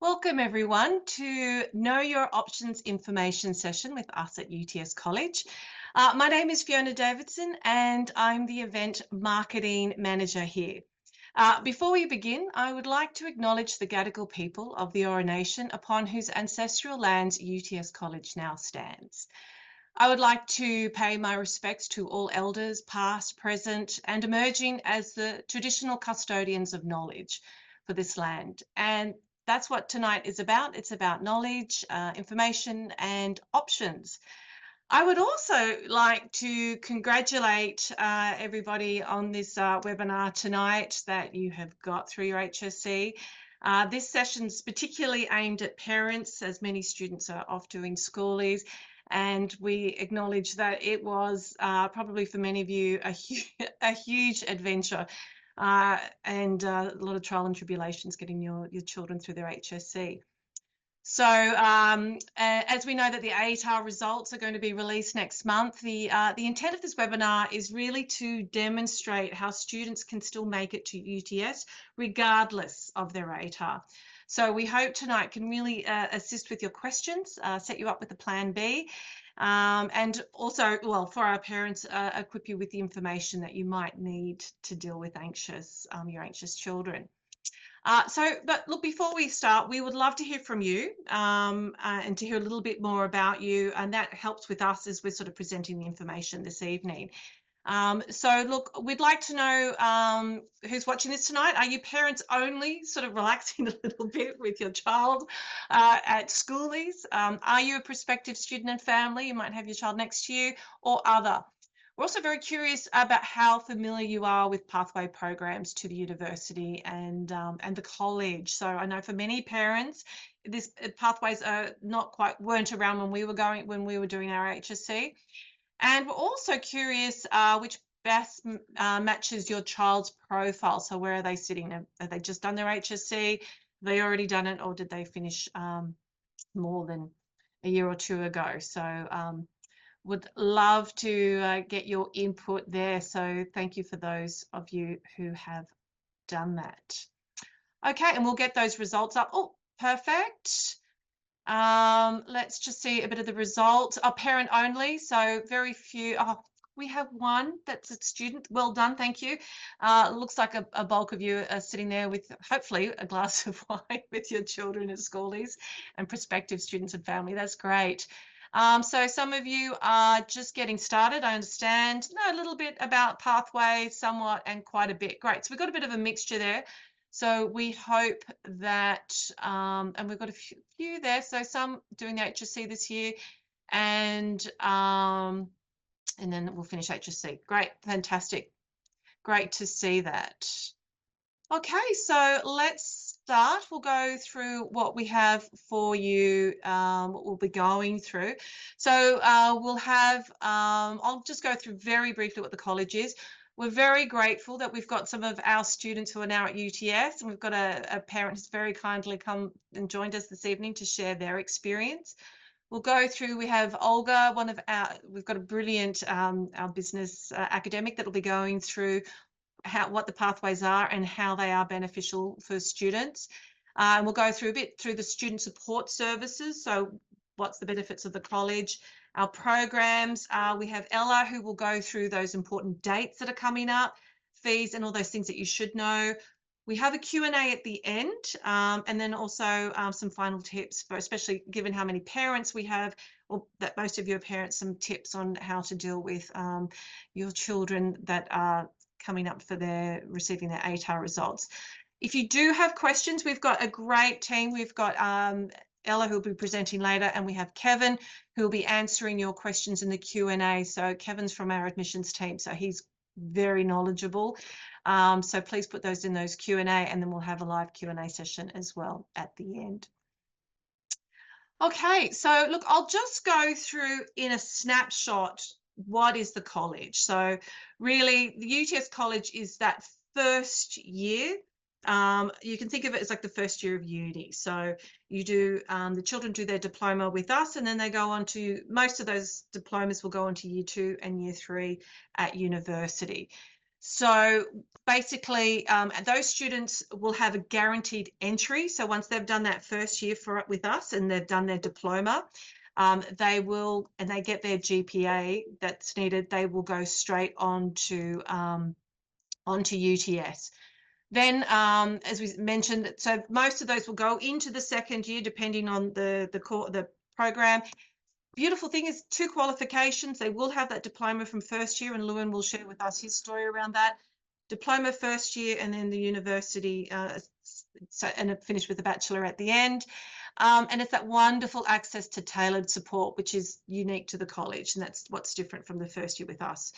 Welcome everyone to Know Your Options Information Session with us at UTS College. My name is Fiona Davidson and I'm the Event Marketing Manager here. Before we begin, I would like to acknowledge the Gadigal people of the Eora Nation upon whose ancestral lands UTS College now stands. I would like to pay my respects to all elders, past, present, and emerging as the traditional custodians of knowledge for this land. And that's what tonight is about. It's about knowledge, information, and options. I would also like to congratulate everybody on this webinar tonight that you have got through your HSC. This session's particularly aimed at parents, as many students are off doing schoolies, and we acknowledge that it was probably for many of you a huge adventure and a lot of trial and tribulations getting your children through their HSC. So as we know that the ATAR results are going to be released next month, the intent of this webinar is really to demonstrate how students can still make it to UTS regardless of their ATAR. So we hope tonight can really assist with your questions, set you up with a plan B, and also, well, for our parents, equip you with the information that you might need to deal with your anxious children. But look, before we start, we would love to hear from you and to hear a little bit more about you, and that helps with us as we're sort of presenting the information this evening. So look, we'd like to know who's watching this tonight. Are you parents only, sort of relaxing a little bit with your child at schoolies? Are you a prospective student and family? You might have your child next to you, or other. We're also very curious about how familiar you are with pathway programs to the university and the college. So I know for many parents, this pathways are weren't around when we were doing our HSC. And we're also curious which best matches your child's profile. So where are they sitting? Have they just done their HSC? Have they already done it, or did they finish more than a year or two ago? So would love to get your input there. So thank you for those of you who have done that. Okay, and we'll get those results up. Oh, perfect. Let's just see a bit of the results. Parent only, so very few. Oh, we have one that's a student. Well done, thank you. Looks like a bulk of you are sitting there with hopefully a glass of wine with your children at schoolies and prospective students and family. That's great. So some of you are just getting started, I understand. Know a little bit about pathways, somewhat, and quite a bit. Great, so we've got a bit of a mixture there. So we hope that, and we've got a few there, so some doing the HSC this year, and then we'll finish HSC. Great, fantastic. Great to see that. Okay, so let's start. We'll go through what we have for you, what we'll be going through. So we'll have, I'll just go through very briefly what the college is. We're very grateful that we've got some of our students who are now at UTS, and we've got a parent who's very kindly come and joined us this evening to share their experience. We'll go through, we have Olga, we've got a brilliant, our business academic that will be going through what the pathways are and how they are beneficial for students. And we'll go through a bit through the student support services. So what's the benefits of the college? Our programs, we have Ella who will go through those important dates that are coming up, fees and all those things that you should know. We have a Q&A at the end, and then also some final tips, for, especially given how many parents we have, or that most of you are parents, some tips on how to deal with your children that are coming up for receiving their ATAR results. If you do have questions, we've got a great team. We've got Ella who will be presenting later, and we have Kevin who will be answering your questions in the Q&A. So Kevin's from our admissions team, so he's very knowledgeable. So please put those in those Q&A, and then we'll have a live Q&A session as well at the end. Okay, so look, I'll just go through in a snapshot what is the college. So really the UTS College is that first year. You can think of it as like the first year of uni. So you do, the children do their diploma with us, and then they go on to, most of those diplomas will go on to year 2 and year 3 at university. So basically, those students will have a guaranteed entry. So once they've done that first year with us and they've done their diploma, they will, and they get their GPA that's needed, they will go straight on to onto UTS. Then, as we mentioned, so most of those will go into the second year, depending on the program. Beautiful thing is 2 qualifications. They will have that diploma from first year, and Lewin will share with us his story around that. Diploma first year, and then the university, and finish with a bachelor at the end. And it's that wonderful access to tailored support, which is unique to the college, and that's what's different from the first year with us.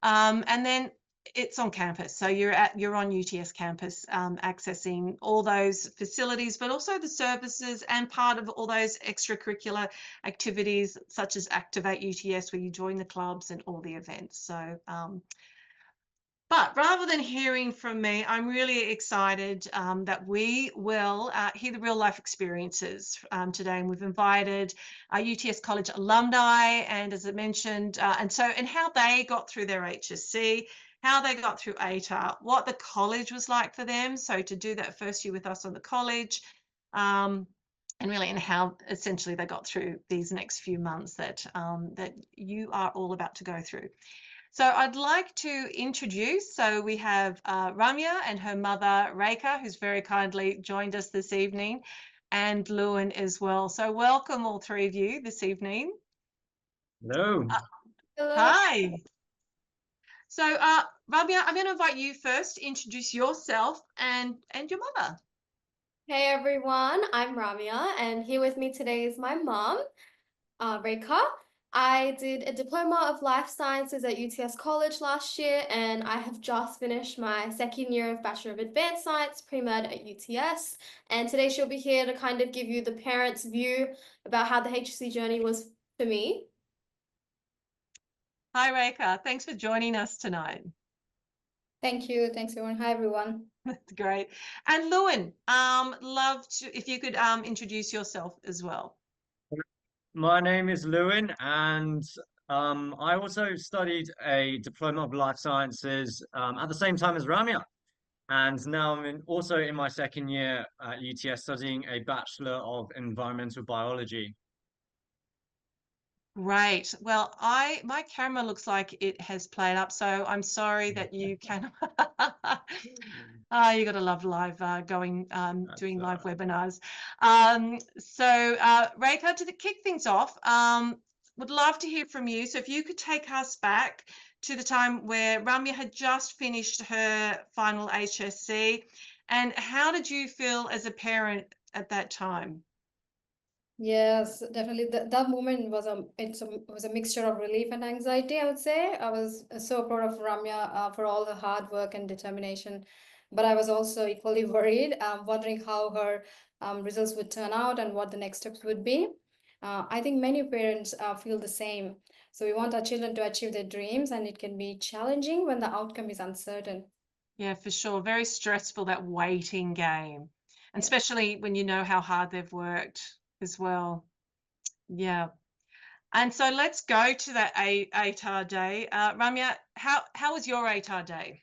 And then it's on campus, so you're on UTS campus, accessing all those facilities, but also the services and part of all those extracurricular activities such as Activate UTS, where you join the clubs and all the events. So but rather than hearing from me, I'm really excited that we will hear the real life experiences today. And we've invited UTS College alumni, and as I mentioned, and how they got through their HSC, how they got through ATAR, what the college was like for them. So to do that first year with us on the college, and how essentially they got through these next few months that you are all about to go through. So I'd like to introduce, so we have Ramya and her mother, Rekha, who's very kindly joined us this evening, and Lewin as well. So welcome all three of you this evening. Hello. Hello. Hi. So Ramya, I'm going to invite you first to introduce yourself and your mother. Hey everyone, I'm Ramya, and here with me today is my mom, Rekha. I did a Diploma of Life Sciences at UTS College last year, and I have just finished my second year of Bachelor of Advanced Science, Pre-Med at UTS. And today she'll be here to kind of give you the parents' view about how the HSC journey was for me. Hi, Rekha. Thanks for joining us tonight. Thank you. Thanks, everyone. Hi, everyone. That's great. And Lewin, love to, if you could introduce yourself as well. My name is Lewin, and I also studied a Diploma of Life Sciences at the same time as Ramya. And now I'm also in my second year at UTS studying a Bachelor of Environmental Biology. Great. Well, my camera looks like it has played up, so I'm sorry that you can. You got to love live doing live webinars. So Rekha, to kick things off, would love to hear from you. So if you could take us back to the time where Ramya had just finished her final HSC, and how did you feel as a parent at that time? Yes, definitely. That moment was a mixture of relief and anxiety, I would say. I was so proud of Ramya for all the hard work and determination, but I was also equally worried, wondering how her results would turn out and what the next steps would be. I think many parents feel the same. So we want our children to achieve their dreams, and it can be challenging when the outcome is uncertain. Yeah, for sure. Very stressful, that waiting game, and especially when you know how hard they've worked as well. Yeah. And so let's go to that ATAR day. Ramya, how was your ATAR day?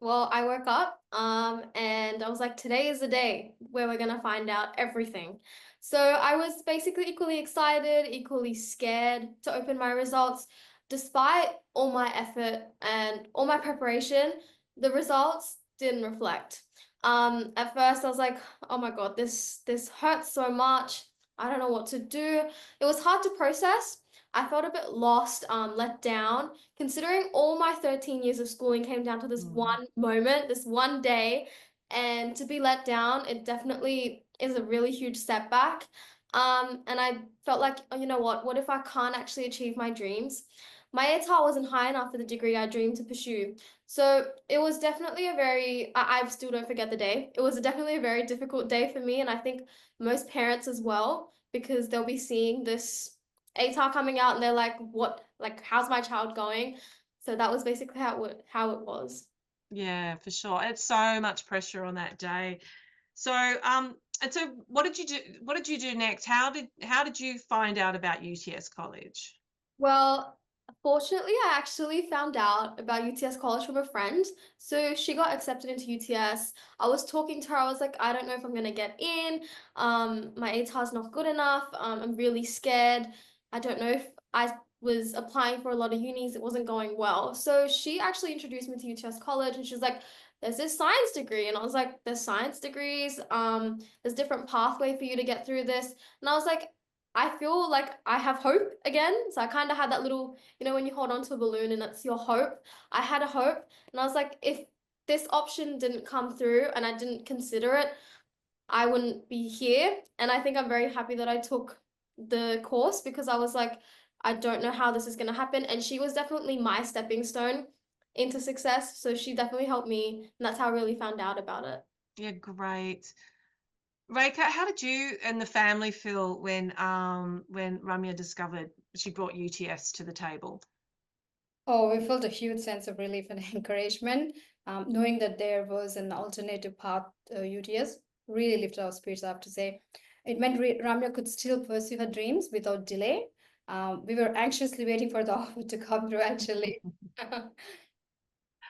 Well, I woke up and I was like, today is the day where we're gonna find out everything. So I was basically equally excited, equally scared to open my results. Despite all my effort and all my preparation, the results didn't reflect. At first I was like, oh my God, this hurts so much. I don't know what to do. It was hard to process. I felt a bit lost, let down, considering all my 13 years of schooling came down to this one moment, this one day, and to be let down, it definitely is a really huge setback. And I felt like, oh, you know what if I can't actually achieve my dreams? My ATAR wasn't high enough for the degree I dreamed to pursue. So it was definitely I still don't forget the day. It was definitely a very difficult day for me, and I think most parents as well, because they'll be seeing this ATAR coming out and they're like, how's my child going? So that was basically how it was. Yeah, for sure. It's so much pressure on that day. So and so what did you do next? How did you find out about UTS College? Well, Fortunately, I actually found out about UTS College from a friend. So she got accepted into UTS. I was talking to her. I was like, I don't know if I'm gonna get in. My ATAR is not good enough. I'm really scared. I don't know if I was applying for a lot of unis. It wasn't going well. So she actually introduced me to UTS College, and she was like, "There's this science degree," and I was like, "There's science degrees. There's different pathway for you to get through this." And I was like, I feel like I have hope again. So I kind of had that little, when you hold on to a balloon and it's your hope. I had a hope, and I was like, if this option didn't come through and I didn't consider it, I wouldn't be here. And I think I'm very happy that I took the course, because I was like, I don't know how this is going to happen. And she was definitely my stepping stone into success. So she definitely helped me. And that's how I really found out about it. Yeah, great. Rekha, how did you and the family feel when Ramya discovered she brought UTS to the table? Oh, we felt a huge sense of relief and encouragement, knowing that there was an alternative path, UTS, really lifted our spirits, I have to say. It meant Ramya could still pursue her dreams without delay. We were anxiously waiting for the offer to come through, actually.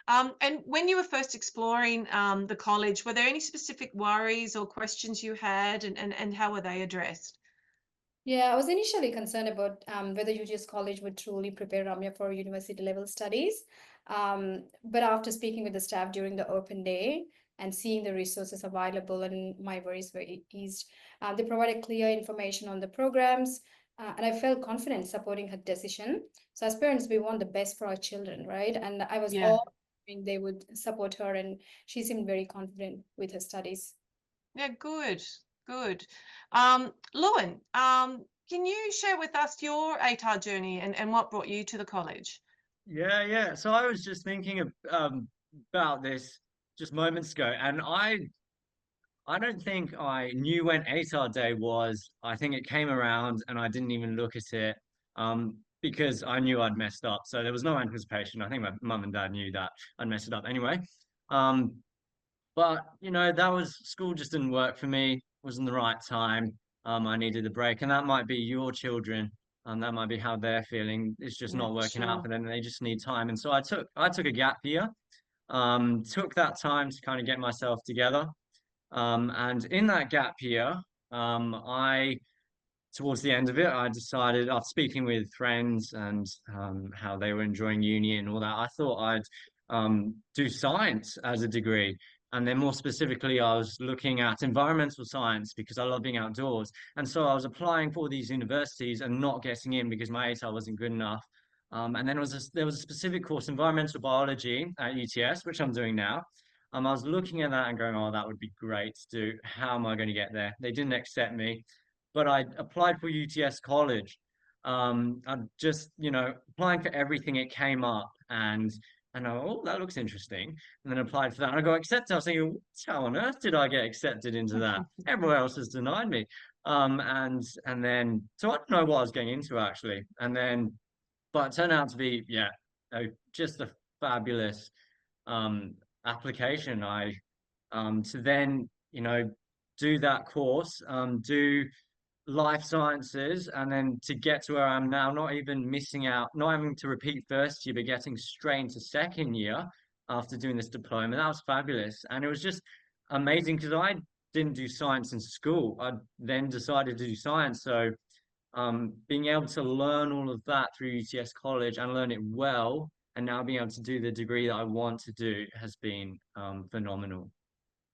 And when you were first exploring the college, were there any specific worries or questions you had, and how were they addressed? Yeah, I was initially concerned about whether UTS College would truly prepare Ramya for university level studies. But after speaking with the staff during the open day and seeing the resources available, and my worries were eased. They provided clear information on the programs, and I felt confident supporting her decision. So as parents, we want the best for our children, right? And I was Yeah. all hoping they would support her, and she seemed very confident with her studies. Yeah, good, good. Lewin, can you share with us your ATAR journey and what brought you to the college? Yeah. So I was just thinking about this just moments ago, and I don't think I knew when ATAR Day was. I think it came around and I didn't even look at it because I knew I'd messed up. So there was no anticipation. I think my mum and dad knew that I'd messed it up anyway. Um, but that was school just didn't work for me. Wasn't the right time. I needed a break, and that might be your children. That might be how they're feeling. It's just Yeah, not working out sure. for them. They just need time. And so I took a gap year. Took that time to kind of get myself together. And in that gap year, I towards the end of it, I decided, after speaking with friends and how they were enjoying uni and all that, I thought I'd do science as a degree. And then more specifically, I was looking at environmental science because I love being outdoors. And so I was applying for these universities and not getting in because my ATAR wasn't good enough. And then there was a specific course, environmental biology at UTS, which I'm doing now. I was looking at that and going, oh, that would be great to do. How am I going to get there? They didn't accept me, but I applied for UTS College. I'm just, applying for everything. It came up, and oh, that looks interesting. And then applied for that, and I got accepted. I was thinking, how on earth did I get accepted into that? Everywhere else has denied me. And then, so I don't know what I was getting into actually. And then, but it turned out to be, just a fabulous um, application. I to then, do that course, do life sciences, and then to get to where I am now, not even missing out, not having to repeat first year, but getting straight into second year after doing this diploma. That was fabulous. And it was just amazing because I didn't do science in school. I then decided to do science. So being able to learn all of that through UTS College and learn it well, and now being able to do the degree that I want to do has been phenomenal.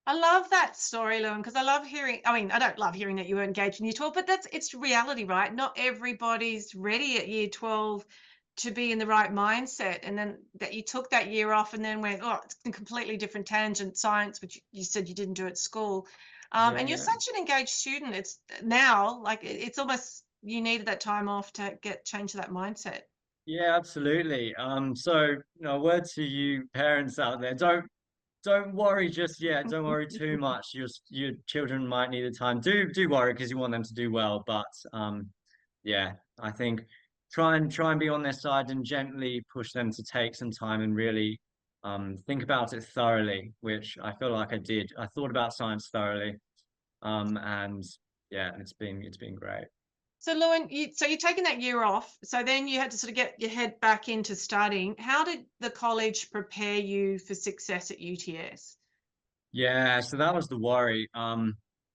I love that story, Lewin, because I love hearing, I mean, I don't love hearing that you were engaged in year 12, but it's reality, right? Not everybody's ready at year 12 to be in the right mindset. And then that you took that year off and then went, oh, it's a completely different tangent, science, which you said you didn't do at school. And you're Yeah. such an engaged student. It's now like it's almost you needed that time off to change that mindset. Yeah, absolutely. So, a word to you parents out there, don't worry just yet. Don't worry too much. Your children might need the time. Do worry because you want them to do well. But yeah, I think try and be on their side and gently push them to take some time and really think about it thoroughly, which I feel like I did. I thought about science thoroughly. And yeah, it's been great. So Lewin, you're taking that year off. So then you had to sort of get your head back into studying. How did the college prepare you for success at UTS? Yeah, so that was the worry.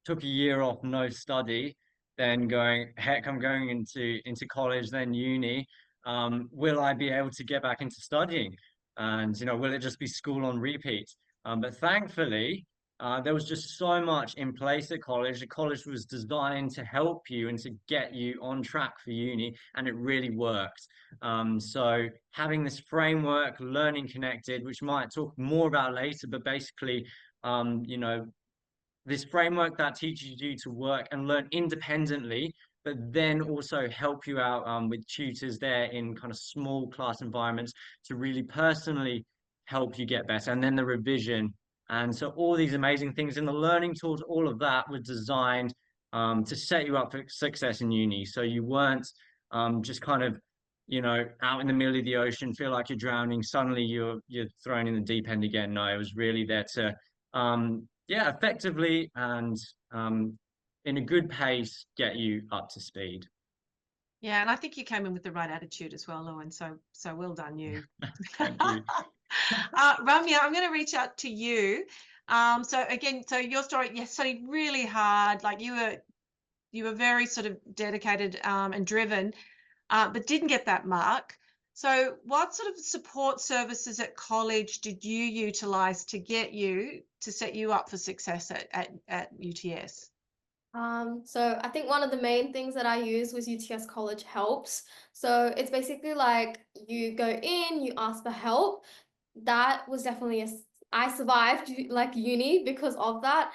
Took a year off, no study, then going, heck, I'm going into college, then uni. Will I be able to get back into studying? And will it just be school on repeat? But thankfully, there was just so much in place at college. The college was designed to help you and to get you on track for uni, and it really worked. So having this framework, learning connected, which might talk more about later, but basically um, you know, this framework that teaches you to work and learn independently, but then also help you out with tutors there in kind of small class environments to really personally help you get better. And then the revision. And so all these amazing things in the learning tools, all of that was designed to set you up for success in uni. So you weren't just kind of out in the middle of the ocean, feel like you're drowning, suddenly you're thrown in the deep end again. No, it was really there to yeah, effectively and in a good pace, get you up to speed. Yeah, and I think you came in with the right attitude as well, Lewin. So well done, you. Thank you. Ramya, I'm going to reach out to you. So again, so your story, you studied really hard, like you were very sort of dedicated and driven, but didn't get that mark. So what sort of support services at college did you utilize to get you to set you up for success at UTS? So I think one of the main things that I used was UTS College Helps. So it's basically like you go in, you ask for help. That was definitely I survived like uni because of that.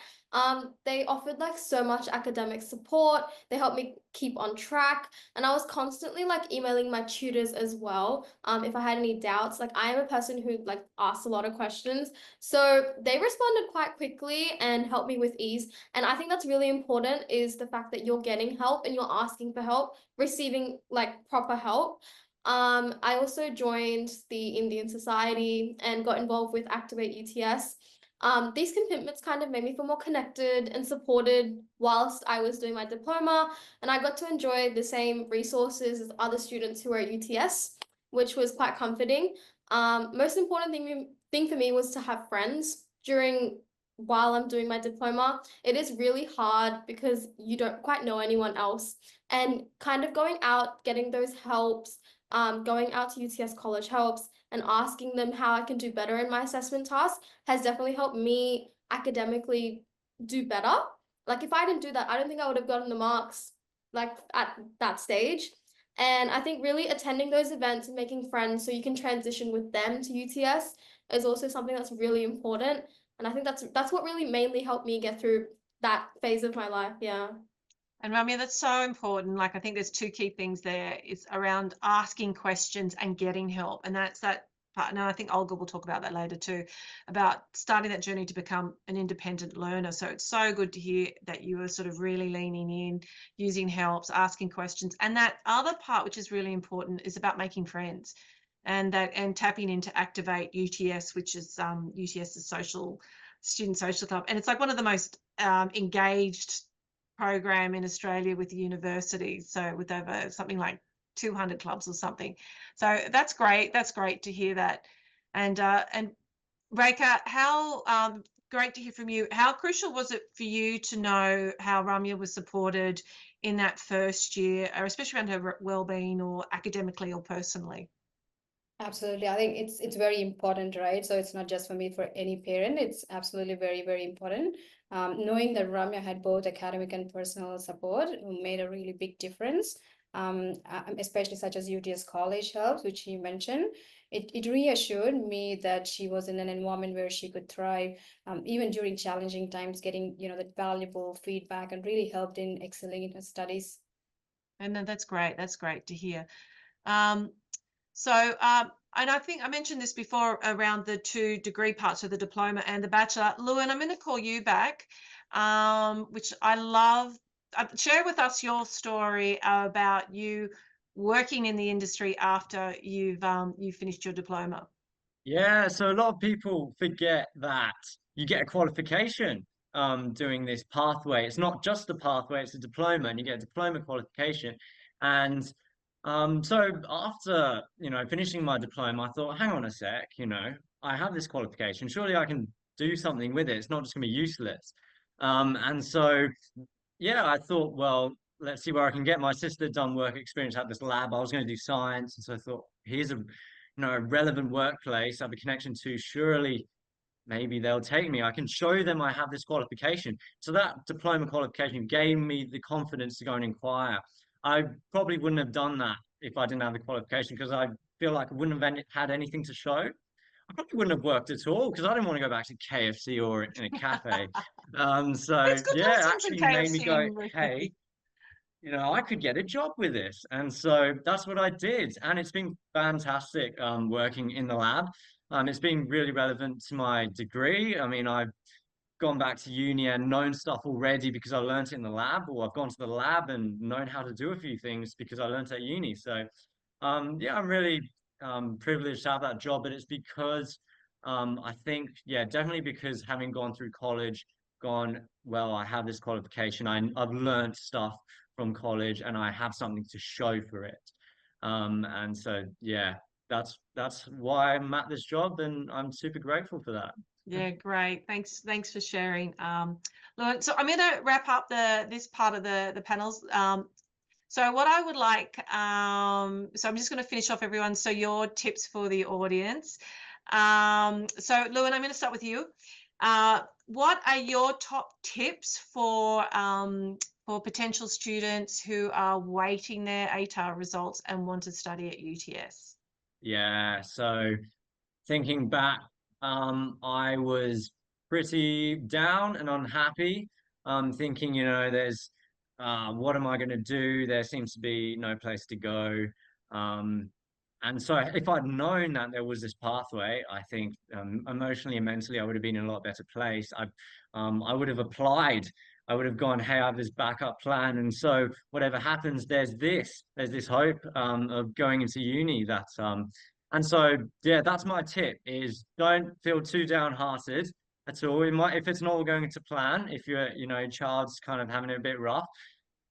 They offered like so much academic support. They helped me keep on track, and I was constantly like emailing my tutors as well. If I had any doubts, like I am a person who like asks a lot of questions, so they responded quite quickly and helped me with ease. And I think that's really important is the fact that you're getting help and you're asking for help, receiving like proper help. I also joined the Indian Society and got involved with Activate UTS. These commitments kind of made me feel more connected and supported whilst I was doing my diploma, and I got to enjoy the same resources as other students who were at UTS, which was quite comforting. Most important thing for me was to have friends while I'm doing my diploma. It is really hard because you don't quite know anyone else, and kind of going out, getting those helps, going out to UTS College Helps and asking them how I can do better in my assessment task has definitely helped me academically do better. Like if I didn't do that, I don't think I would have gotten the marks like at that stage. And I think really attending those events and making friends so you can transition with them to UTS is also something that's really important. And I think that's what really mainly helped me get through that phase of my life. Yeah. And Ramya, that's so important. Like I think there's two key things there. It's around asking questions and getting help. And that's that part. And I think Olga will talk about that later too, about starting that journey to become an independent learner. So it's so good to hear that you are sort of really leaning in, using helps, asking questions. And that other part, which is really important, is about making friends and tapping into Activate UTS, which is UTS's student social club. And it's like one of the most engaged program in Australia with the universities, so with over something like 200 clubs or something. So that's great. That's great to hear that. And Rekha, how great to hear from you. How crucial was it for you to know how Ramya was supported in that first year, or especially around her well-being or academically or personally? Absolutely. I think it's very important, right? So it's not just for me, for any parent. It's absolutely very, very important. Knowing that Ramya had both academic and personal support made a really big difference. Especially such as UTS College Helps, which you mentioned. It reassured me that she was in an environment where she could thrive, even during challenging times, getting, that valuable feedback and really helped in excelling in her studies. And that's great. That's great to hear. And I think I mentioned this before around the 2 degree parts of the diploma and the bachelor. Lewin, I'm going to call you back, which I love. Share with us your story about you working in the industry after you finished your diploma. Yeah, so a lot of people forget that you get a qualification doing this pathway. It's not just a pathway, it's a diploma, and you get a diploma qualification. And so after, finishing my diploma, I thought, hang on a sec, I have this qualification. Surely I can do something with it. It's not just going to be useless. And so, yeah, I thought, well, let's see where I can get. My sister had done work experience at this lab. I was going to do science. And so I thought, here's a relevant workplace I have a connection to. Surely maybe they'll take me. I can show them I have this qualification. So that diploma qualification gave me the confidence to go and inquire. I probably wouldn't have done that if I didn't have the qualification, because I feel like I wouldn't have had anything to show. I probably wouldn't have worked at all, because I didn't want to go back to KFC or in a cafe. So It's good to have yeah, some actually KFC made me go, in Rugby. hey, I could get a job with this. And so that's what I did. And it's been fantastic working in the lab. It's been really relevant to my degree. I mean, I've gone back to uni and known stuff already because I learned it in the lab, or I've gone to the lab and known how to do a few things because I learned at uni. So yeah, I'm really privileged to have that job, but it's because I think, yeah, definitely because having gone through college, well, I have this qualification, I've learned stuff from college and I have something to show for it. And so, yeah, that's why I'm at this job, and I'm super grateful for that. Yeah, great. Thanks for sharing, Lauren. So I'm going to wrap up this part of the panels. So what I would like, so I'm just going to finish off everyone. So your tips for the audience. So Lauren, I'm going to start with you. What are your top tips for potential students who are waiting their ATAR results and want to study at UTS? Yeah, so thinking back, I was pretty down and unhappy. Thinking, there's what am I going to do? There seems to be no place to go. And so if I'd known that there was this pathway, I think emotionally and mentally, I would have been in a lot better place. I would have applied. I would have gone, hey, I have this backup plan. And so whatever happens, there's this hope of going into uni. And so, yeah, that's my tip, is don't feel too downhearted at all. If it's not all going to plan, if your child's kind of having it a bit rough,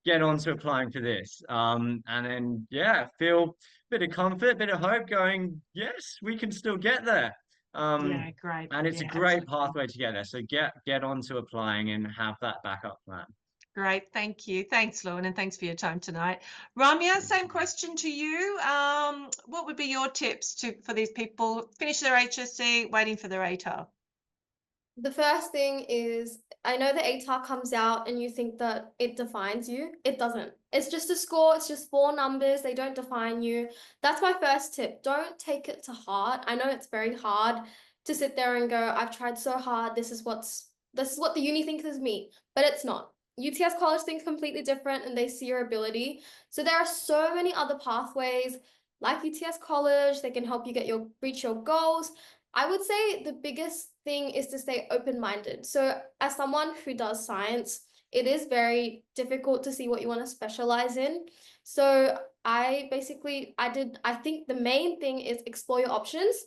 get on to applying for this. And then, yeah, feel a bit of comfort, a bit of hope, going, yes, we can still get there. Yeah, great. And it's Yeah, a great absolutely. pathway to get there. So get on to applying and have that backup plan. Great, thank you. Thanks, Lauren, and thanks for your time tonight. Ramya, same question to you. What would be your tips for these people finish their HSC, waiting for their ATAR? The first thing is, I know the ATAR comes out and you think that it defines you. It doesn't. It's just a score. It's just 4 numbers. They don't define you. That's my first tip. Don't take it to heart. I know it's very hard to sit there and go, I've tried so hard. This is what the uni thinks is me, but it's not. UTS College thinks completely different, and they see your ability. So there are so many other pathways like UTS College. They can help you reach your goals. I would say the biggest thing is to stay open-minded. So as someone who does science, it is very difficult to see what you want to specialize in. So I think the main thing is explore your options.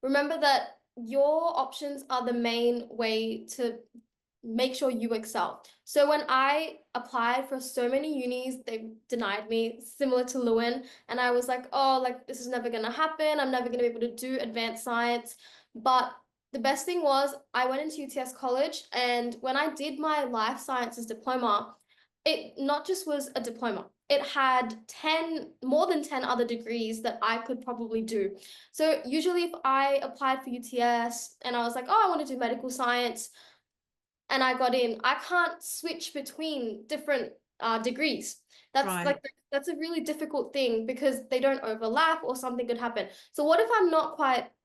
Remember that your options are the main way to make sure you excel. So when I applied for so many unis, they denied me, similar to Lewin, and I was like, oh, like this is never going to happen. I'm never going to be able to do advanced science. But the best thing was I went into UTS College, and when I did my life sciences diploma, it not just was a diploma. It had more than 10 other degrees that I could probably do. So usually if I applied for UTS and I was like, oh, I want to do medical science, and I got in, I can't switch between different degrees. That's Right. that's a really difficult thing because they don't overlap or something could happen. So what if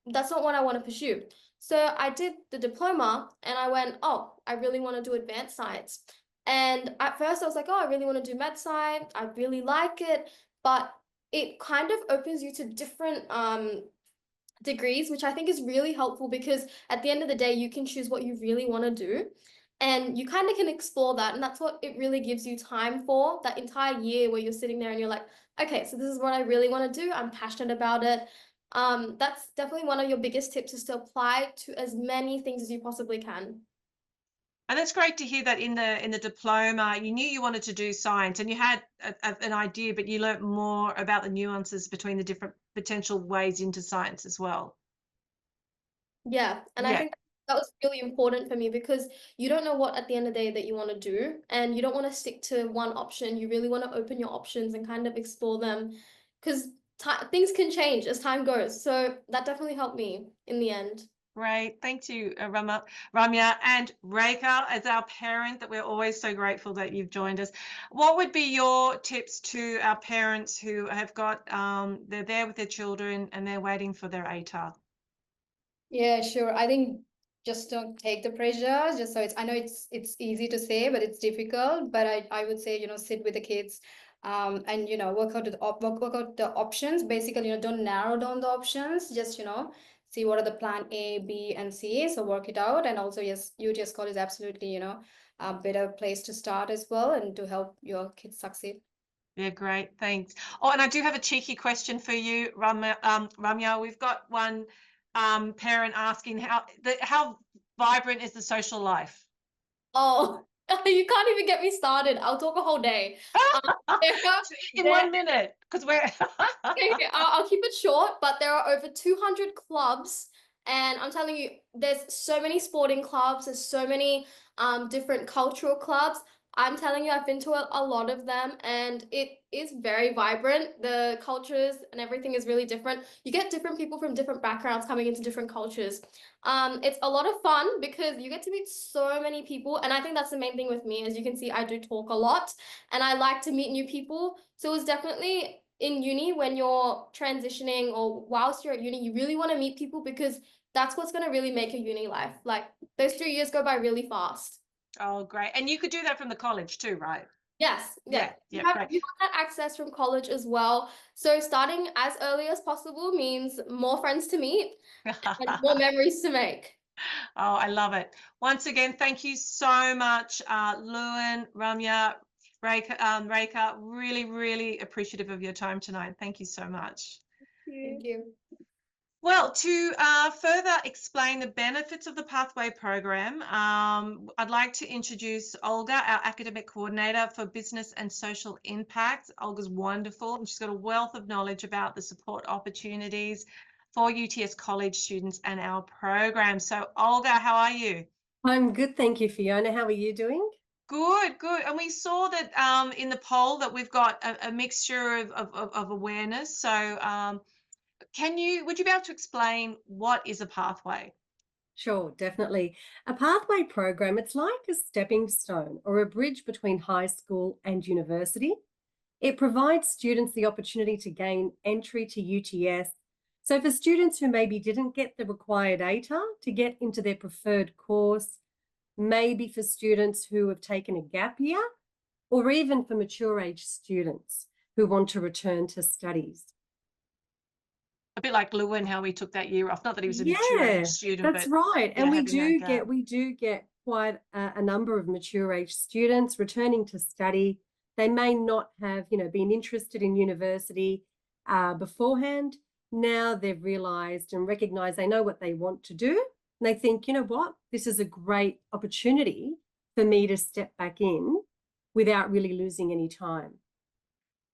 that's not what I want to pursue? So I did the diploma and I went, oh, I really want to do advanced science. And at first I was like, oh, I really want to do med sci. I really like it, but it kind of opens you to different degrees, which I think is really helpful because at the end of the day, you can choose what you really want to do. And you kind of can explore that. And that's what it really gives you time for, that entire year where you're sitting there and you're like, okay, so this is what I really want to do. I'm passionate about it. That's definitely one of your biggest tips, is to apply to as many things as you possibly can. And it's great to hear that in the diploma, you knew you wanted to do science and you had an idea, but you learnt more about the nuances between the different potential ways into science as well. Yeah, and I Yeah. think that was really important for me because you don't know what at the end of the day that you want to do, and you don't want to stick to one option. You really want to open your options and kind of explore them because things can change as time goes. So that definitely helped me in the end. Great. Thank you, Ramya, and Rekha, as our parent, that we're always so grateful that you've joined us. What would be your tips to our parents who have got, they're there with their children and they're waiting for their ATAR? Yeah, sure. I think just don't take the pressure. Just so I know it's easy to say, but it's difficult. But I would say, sit with the kids, and work out work out the options. Basically, don't narrow down the options. Just see what are the plan A, B, and C. So work it out. And also, yes, UTS College is absolutely a better place to start as well, and to help your kids succeed. Yeah, great. Thanks. Oh, and I do have a cheeky question for you, Ramya. We've got one parent asking how vibrant is the social life? Oh, you can't even get me started. I'll talk a whole day. In there- 1 minute, because we're Okay, I'll keep it short, but there are over 200 clubs, and I'm telling you, there's so many sporting clubs, there's so many different cultural clubs. I'm telling you, I've been to a lot of them, and it is very vibrant. The cultures and everything is really different. You get different people from different backgrounds coming into different cultures. It's a lot of fun because you get to meet so many people, and I think that's the main thing with me. As you can see, I do talk a lot, and I like to meet new people. So it was definitely in uni when you're transitioning or whilst you're at uni, you really want to meet people because that's what's going to really make your uni life. Like those 3 years go by really fast. Oh, great. And you could do that from the college too, right? Yes, Yeah, you yeah, have great. you have that access from college as well. So starting as early as possible means more friends to meet and more memories to make. Oh, I love it. Once again, thank you so much, Lewin, Ramya, Rekha. Really, really appreciative of your time tonight. Thank you so much. Thank you. Well, to further explain the benefits of the Pathway program, I'd like to introduce Olga, our academic coordinator for business and social impact. Olga's wonderful, and she's got a wealth of knowledge about the support opportunities for UTS College students and our program. So, Olga, how are you? I'm good, thank you, Fiona. How are you doing? Good, good. And we saw that in the poll that we've got a mixture of awareness. So, would you be able to explain what is a pathway? Sure, definitely. A pathway program, it's like a stepping stone or a bridge between high school and university. It provides students the opportunity to gain entry to UTS. So for students who maybe didn't get the required ATAR to get into their preferred course, maybe for students who have taken a gap year, or even for mature age students who want to return to studies. A bit like Lewin, how he took that year off. Not that he was a mature age student, that's but right. yeah, And we having that gap. do get quite a number of mature age students returning to study. They may not have, been interested in university beforehand. Now they've realized and recognized they know what they want to do. And they think, you know what, this is a great opportunity for me to step back in without really losing any time.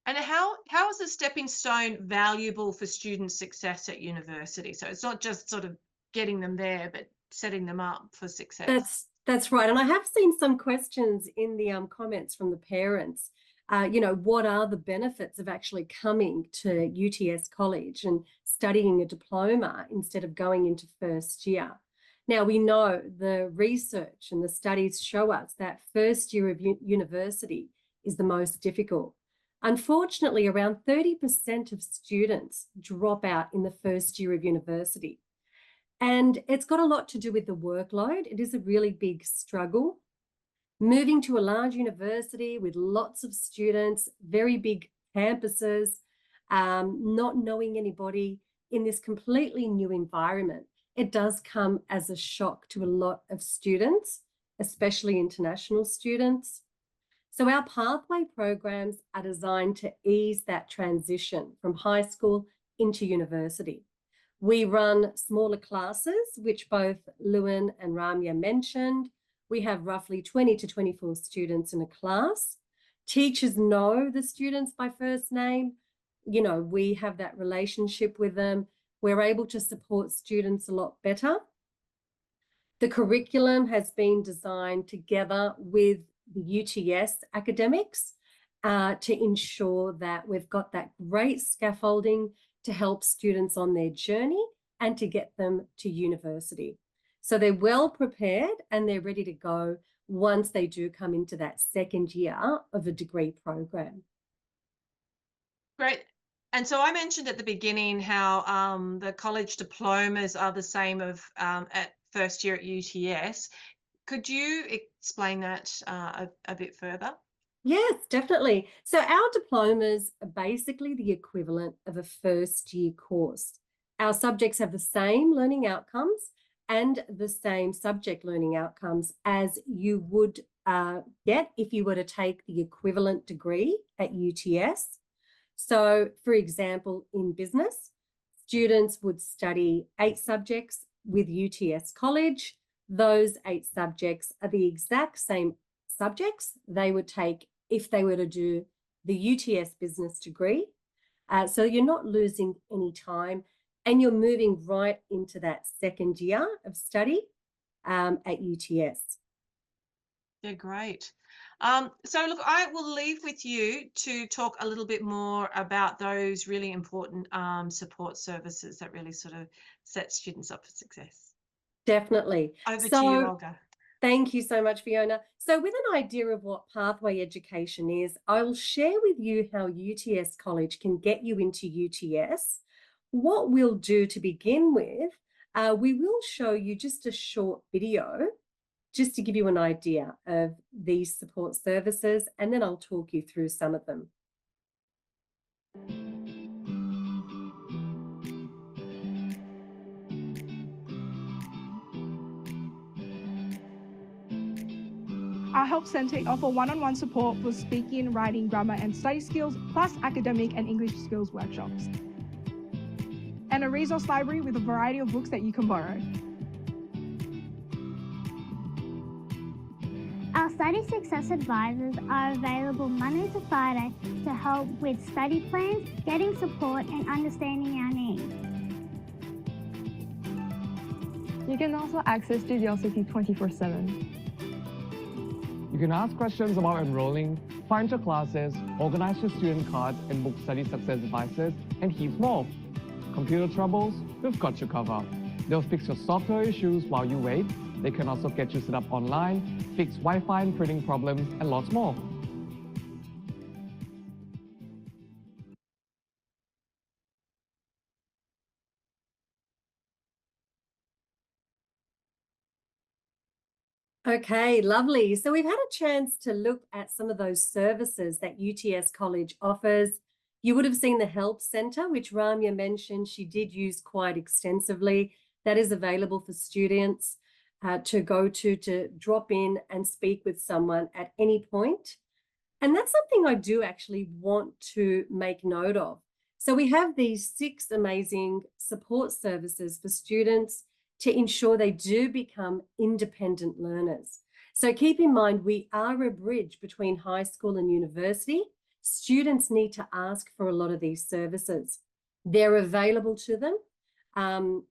And how is the stepping stone valuable for student success at university? So it's not just sort of getting them there, but setting them up for success. That's right. And I have seen some questions in the comments from the parents. What are the benefits of actually coming to UTS College and studying a diploma instead of going into first year? Now, we know the research and the studies show us that first year of university is the most difficult. Unfortunately, around 30% of students drop out in the first year of university. And it's got a lot to do with the workload. It is a really big struggle. Moving to a large university with lots of students, very big campuses, not knowing anybody in this completely new environment, it does come as a shock to a lot of students, especially international students. So our pathway programs are designed to ease that transition from high school into university. We run smaller classes, which both Lewin and Ramya mentioned. we have roughly 20 to 24 students in a class. Teachers know the students by first name. You know, we have that relationship with them. We're able to support students a lot better. The curriculum has been designed together with the UTS academics to ensure that we've got that great scaffolding to help students on their journey and to get them to university. So they're well prepared and they're ready to go once they do come into that second year of a degree program. Great. And so I mentioned at the beginning how the college diplomas are the same at first year at UTS. Could you explain that a bit further? Yes, definitely. So our diplomas are basically the equivalent of a first year course. Our subjects have the same learning outcomes and the same subject learning outcomes as you would get if you were to take the equivalent degree at UTS. So, for example, in business, students would study 8 subjects with UTS College. Those 8 subjects are the exact same subjects they would take if they were to do the UTS business degree. So you're not losing any time and you're moving right into that second year of study at UTS. Yeah, great. So look, I will leave with you to talk a little bit more about those really important support services that really sort of set students up for success. Definitely. Over to you, Olga. Thank you so much, Fiona. So with an idea of what pathway education is, I will share with you how UTS College can get you into UTS. What we'll do to begin with, we will show you just a short video just to give you an idea of these support services, and then I'll talk you through some of them. Our Help Centre offer one-on-one support for speaking, writing, grammar and study skills, plus academic and English skills workshops. And a resource library with a variety of books that you can borrow. Our study success advisors are available Monday to Friday to help with study plans, getting support and understanding our needs. You can also access Studiosity 24/7. You can ask questions about enrolling, find your classes, organize your student cards, and book study success advices, and heaps more. Computer troubles? We've got you covered. They'll fix your software issues while you wait. They can also get you set up online, fix Wi-Fi and printing problems, and lots more. Okay, lovely. So we've had a chance to look at some of those services that UTS College offers. You would have seen the Help Centre, which Ramya mentioned she did use quite extensively. That is available for students to go to drop in and speak with someone at any point. And that's something I do actually want to make note of. So we have these 6 amazing support services for students to ensure they do become independent learners. So keep in mind, we are a bridge between high school and university. Students need to ask for a lot of these services. They're available to them,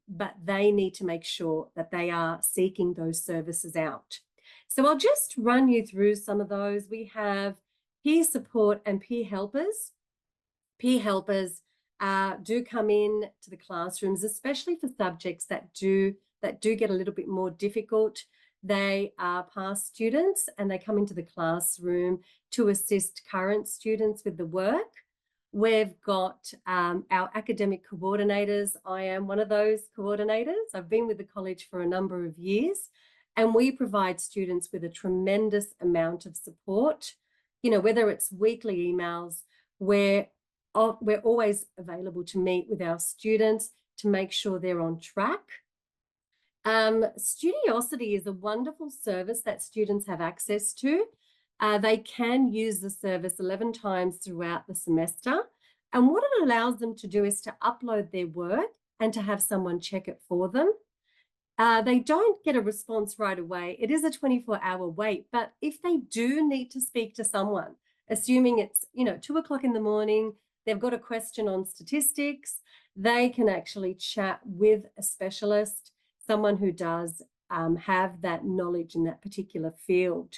but they need to make sure that they are seeking those services out. So I'll just run you through some of those. We have peer support and peer helpers. Peer helpers do come in to the classrooms, especially for subjects that do get a little bit more difficult. They are past students and they come into the classroom to assist current students with the work. We've got our academic coordinators. I am one of those coordinators. I've been with the college for a number of years, and we provide students with a tremendous amount of support. You know, whether it's weekly emails, we're always available to meet with our students to make sure they're on track. Studiosity is a wonderful service that students have access to. They can use the service 11 times throughout the semester. And what it allows them to do is to upload their work and to have someone check it for them. They don't get a response right away. It is a 24-hour wait, but if they do need to speak to someone, assuming it's, 2 o'clock in the morning, they've got a question on statistics, they can actually chat with a specialist, someone who does have that knowledge in that particular field.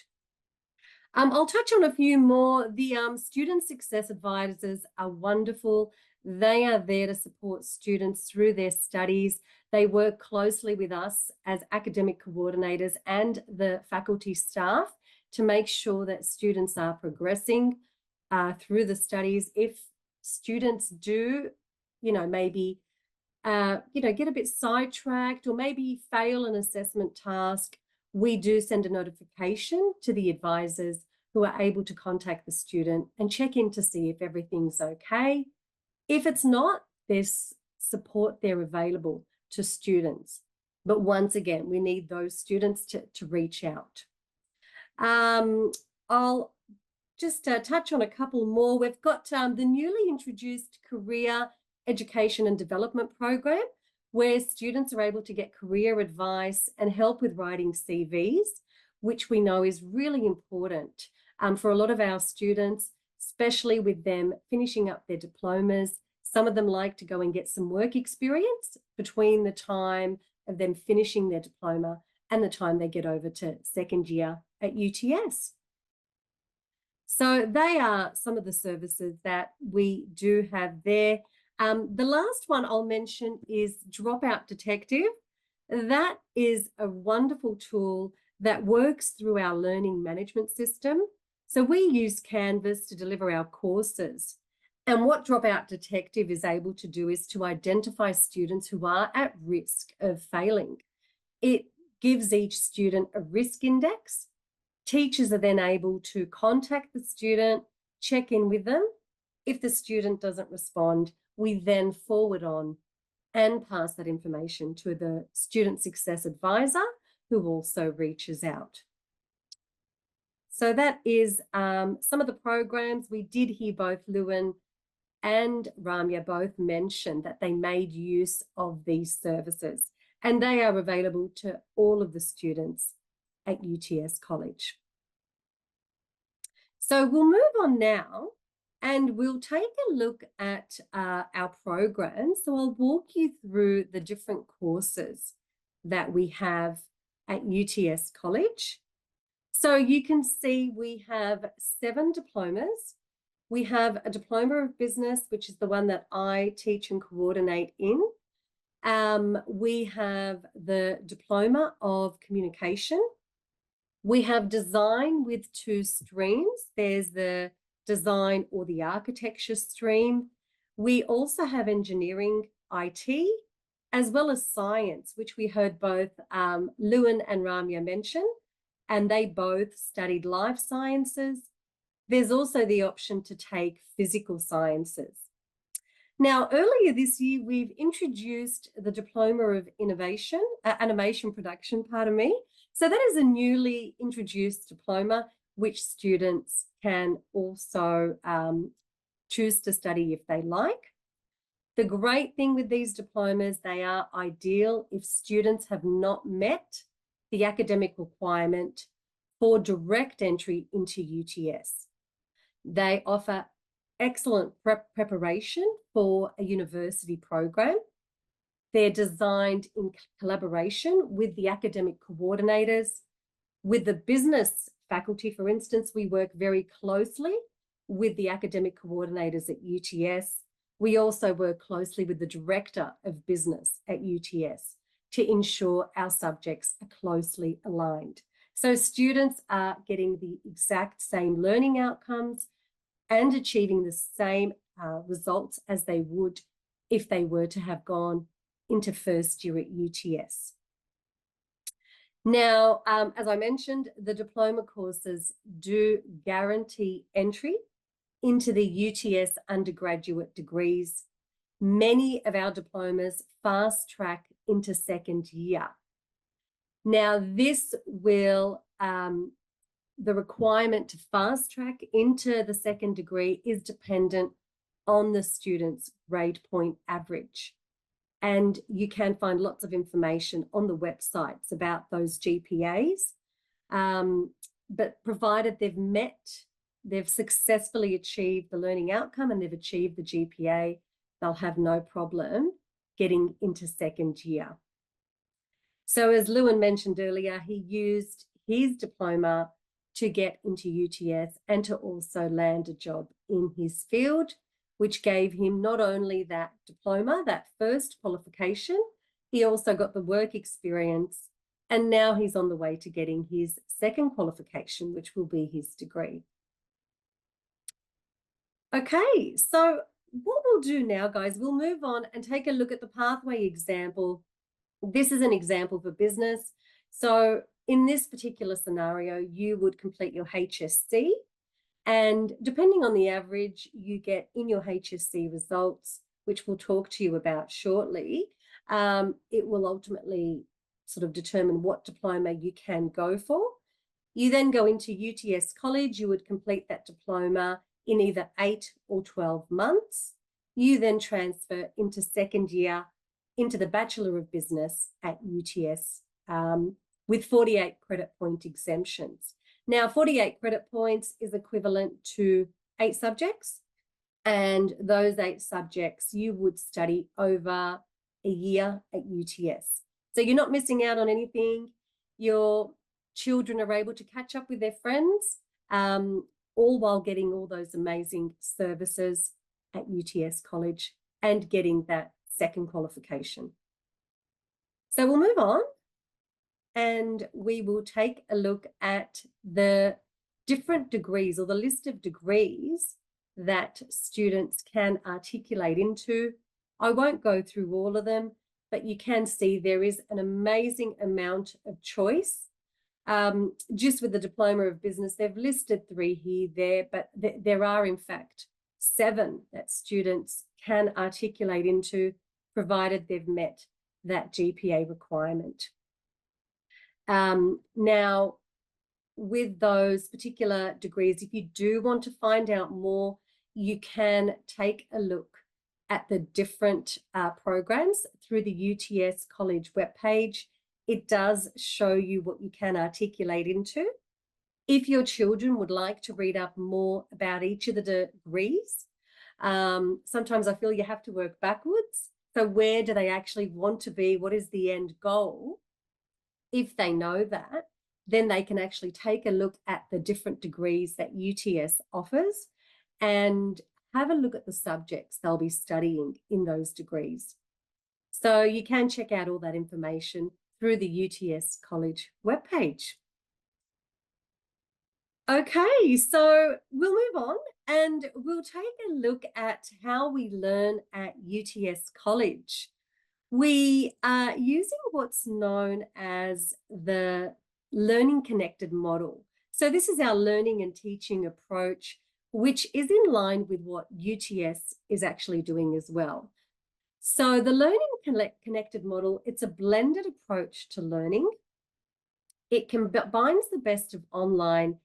I'll touch on a few more. The student success advisors are wonderful. They are there to support students through their studies. They work closely with us as academic coordinators and the faculty staff to make sure that students are progressing through the studies. If students do, maybe, get a bit sidetracked or maybe fail an assessment task, we do send a notification to the advisors who are able to contact the student and check in to see if everything's okay. If it's not, there's support there available to students. But once again, we need those students to reach out. I'll just touch on a couple more. We've got the newly introduced Career Education and Development Program, where students are able to get career advice and help with writing CVs, which we know is really important for a lot of our students, especially with them finishing up their diplomas. Some of them like to go and get some work experience between the time of them finishing their diploma and the time they get over to second year at UTS. So they are some of the services that we do have there. The last one I'll mention is Dropout Detective. That is a wonderful tool that works through our learning management system. So we use Canvas to deliver our courses. And what Dropout Detective is able to do is to identify students who are at risk of failing. It gives each student a risk index. Teachers are then able to contact the student, check in with them. If the student doesn't respond, we then forward on and pass that information to the student success advisor, who also reaches out. So that is some of the programs. We did hear both Lewin and Ramya both mention that they made use of these services, and they are available to all of the students at UTS College. So we'll move on now and we'll take a look at our program. So I'll walk you through the different courses that we have at UTS College. So you can see we have 7 diplomas. We have a Diploma of Business, which is the one that I teach and coordinate in. We have the Diploma of Communication. We have Design with 2 streams. There's the Design or the Architecture stream. We also have Engineering, IT, as well as Science, which we heard both Lewin and Ramya mention, and they both studied Life Sciences. There's also the option to take Physical Sciences. Now, earlier this year, we've introduced the Diploma of Animation Production, pardon me. So that is a newly introduced diploma, which students can also choose to study if they like. The great thing with these diplomas, they are ideal if students have not met the academic requirement for direct entry into UTS. They offer excellent preparation for a university program. They're designed in collaboration with the academic coordinators. With the business faculty, for instance, we work very closely with the academic coordinators at UTS. We also work closely with the Director of Business at UTS to ensure our subjects are closely aligned. So students are getting the exact same learning outcomes and achieving the same results as they would if they were to have gone into first year at UTS. Now, as I mentioned, the diploma courses do guarantee entry into the UTS undergraduate degrees. Many of our diplomas fast track into second year. Now, this will, the requirement to fast track into the second degree is dependent on the student's grade point average. And you can find lots of information on the websites about those GPAs. But provided they've successfully achieved the learning outcome and they've achieved the GPA, they'll have no problem getting into second year. So as Lewin mentioned earlier, he used his diploma to get into UTS and to also land a job in his field, which gave him not only that diploma, that first qualification, he also got the work experience, and now he's on the way to getting his second qualification, which will be his degree. Okay, so what we'll do now, guys, we'll move on and take a look at the pathway example. This is an example for business. So in this particular scenario, you would complete your HSC, and depending on the average you get in your HSC results, which we'll talk to you about shortly, it will ultimately sort of determine what diploma you can go for. You then go into UTS College, you would complete that diploma in either 8 or 12 months. You then transfer into second year into the Bachelor of Business at UTS with 48 credit point exemptions. Now, 48 credit points is equivalent to 8 subjects, and those 8 subjects you would study over a year at UTS. So you're not missing out on anything. Your children are able to catch up with their friends, all while getting all those amazing services at UTS College and getting that second qualification. So we'll move on and we will take a look at the different degrees, or the list of degrees that students can articulate into. I won't go through all of them, but you can see there is an amazing amount of choice. Just with the Diploma of Business, they've listed 3 here, there, but there are in fact 7 that students can articulate into, provided they've met that GPA requirement. Now, with those particular degrees, if you do want to find out more, you can take a look at the different programs through the UTS College webpage. It does show you what you can articulate into. If your children would like to read up more about each of the degrees, sometimes I feel you have to work backwards. So where do they actually want to be? What is the end goal? If they know that, then they can actually take a look at the different degrees that UTS offers and have a look at the subjects they'll be studying in those degrees. So you can check out all that information through the UTS College webpage. Okay, so we'll move on and we'll take a look at how we learn at UTS College. We are using what's known as the Learning Connected model. So this is our learning and teaching approach, which is in line with what UTS is actually doing as well. So the Learning Connected model, it's a blended approach to learning. It combines the best of online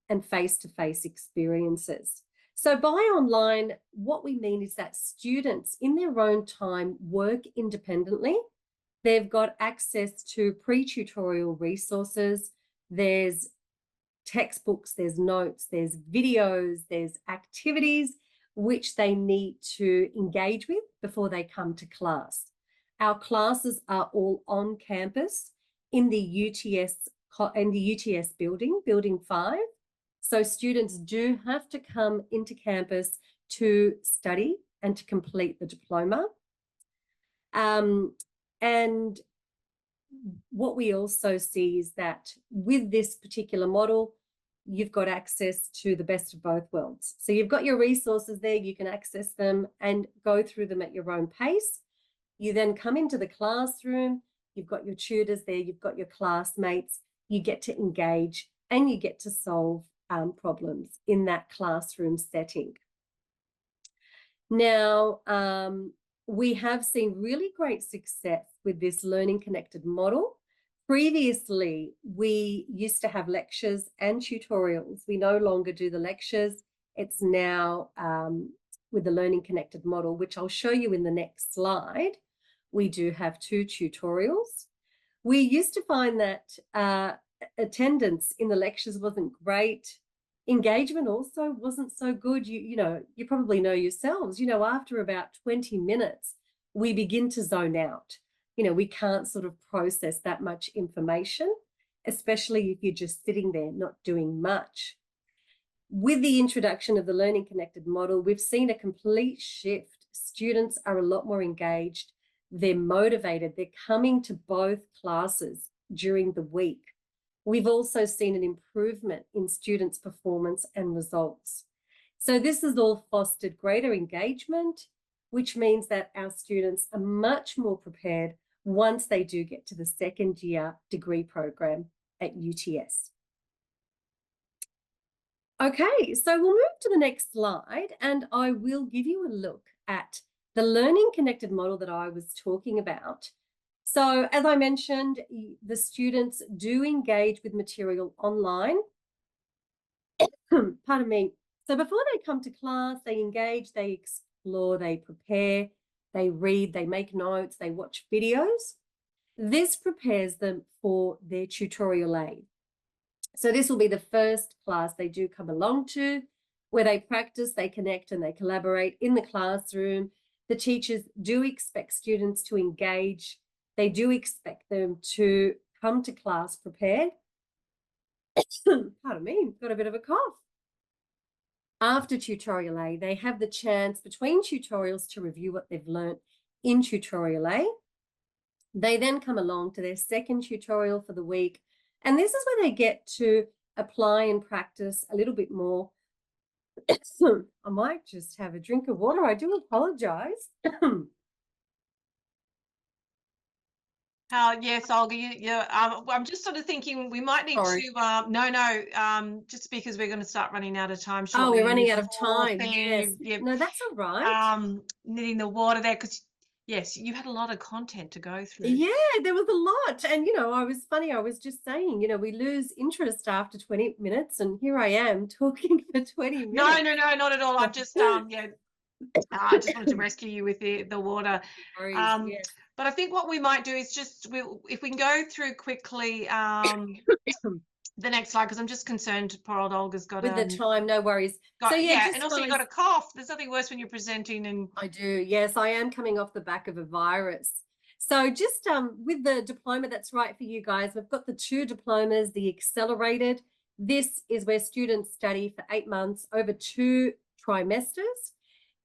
and face-to-face experiences. So by online, what we mean is that students in their own time work independently. They've got access to pre-tutorial resources. There's textbooks, there's notes, there's videos, there's activities which they need to engage with before they come to class. Our classes are all on campus in the UTS building, Building 5. So students do have to come into campus to study and to complete the diploma. And what we also see is that with this particular model, you've got access to the best of both worlds. So you've got your resources there, you can access them and go through them at your own pace. You then come into the classroom, you've got your tutors there, you've got your classmates, you get to engage and you get to solve problems in that classroom setting. Now, we have seen really great success with this Learning Connected model. Previously, we used to have lectures and tutorials. We no longer do the lectures. It's now with the Learning Connected model, which I'll show you in the next slide. We do have 2 tutorials. We used to find that attendance in the lectures wasn't great. Engagement also wasn't so good. You know, you probably know yourselves, you know, after about 20 minutes, we begin to zone out. You know, we can't sort of process that much information, especially if you're just sitting there not doing much. With the introduction of the Learning Connected model, we've seen a complete shift. Students are a lot more engaged. They're motivated. They're coming to both classes during the week. We've also seen an improvement in students' performance and results. So this has all fostered greater engagement, which means that our students are much more prepared once they do get to the second year degree program at UTS. Okay, so we'll move to the next slide and I will give you a look at the Learning Connected model that I was talking about. So as I mentioned, the students do engage with material online. Pardon me. So before they come to class, they engage, they explore, they prepare, they read, they make notes, they watch videos. This prepares them for their tutorial aid. So this will be the first class they do come along to, where they practice, they connect and they collaborate in the classroom. The teachers do expect students to engage. They do expect them to come to class prepared. Pardon me, got a bit of a cough. After tutorial A, they have the chance between tutorials to review what they've learnt in tutorial A. They then come along to their second tutorial for the week. And this is where they get to apply and practice a little bit more. I might just have a drink of water. I do apologize. Yes, Olga, I'm just sort of thinking we might need Sorry. to, just because we're going to start running out of time shortly. Oh, we're running out of Poor time. thing, Yes. No, that's all right. Needing the water there because, yes, you had a lot of content to go through. Yeah, there was a lot. And, you know, I was just saying, you know, we lose interest after 20 minutes and here I am talking for 20 minutes. No, not at all. I've just, I just wanted to rescue you with the water. Yes. But I think what we might do is just, if we can go through quickly the next slide, because I'm just concerned poor old Olga's got with the time, no worries. So yeah, just and also you got a cough. There's nothing worse when you're presenting. And I do, yes, I am coming off the back of a virus. So just with the diploma that's right for you guys, we've got the 2 diplomas, the accelerated. This is where students study for 8 months over 2 trimesters.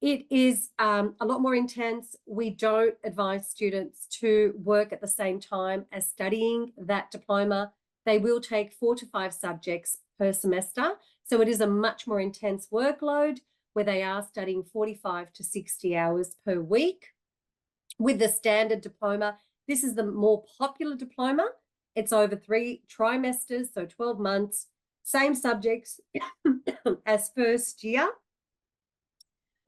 It is a lot more intense. We don't advise students to work at the same time as studying that diploma. They will take 4 to 5 subjects per semester. So it is a much more intense workload where they are studying 45 to 60 hours per week. With the standard diploma, this is the more popular diploma. It's over 3 trimesters, so 12 months, same subjects as first year.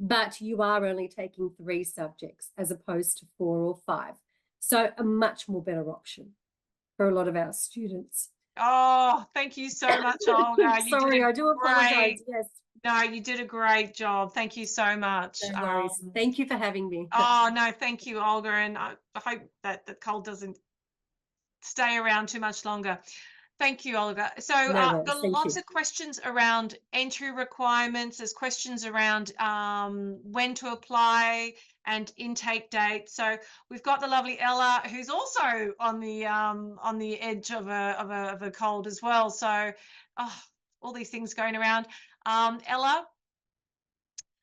But you are only taking 3 subjects as opposed to 4 or 5. So a much more better option for a lot of our students. oh, thank you so much, Olga. Sorry, I do apologize. Yes. No, you did a great job. Thank you so much. No worries. Thank you for having me. Oh, no, thank you, Olga. And I hope that the cold doesn't stay around too much longer. Thank you, Olga. So No worries. got Thank lots you. of questions around entry requirements. There's questions around when to apply and intake dates. So we've got the lovely Ella, who's also on the edge of a cold as well. So all these things going around. Ella.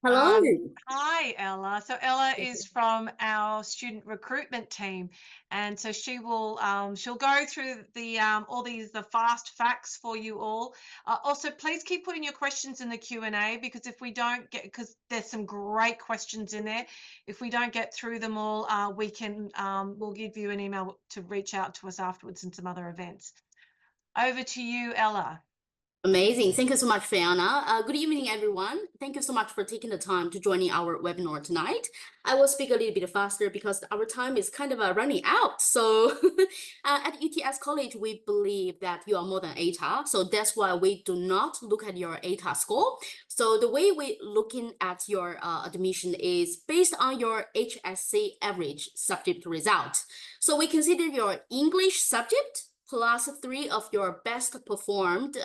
Hello. Hi, Ella. So Ella is from our student recruitment team, and so she will she'll go through the all the fast facts for you all. Also, please keep putting your questions in the Q&A, because if we don't get, because there's some great questions in there, if we don't get through them all, we can we'll give you an email to reach out to us afterwards and some other events. Over to you, Ella. Amazing. Thank you so much, Fiona. Good evening, everyone. Thank you so much for taking the time to joining our webinar tonight. I will speak a little bit faster because our time is kind of running out. So at UTS College, we believe that you are more than ATA. So that's why we do not look at your ATA score. So the way we looking at your admission is based on your HSC average subject result. So we consider your English subject plus 3 of your best performed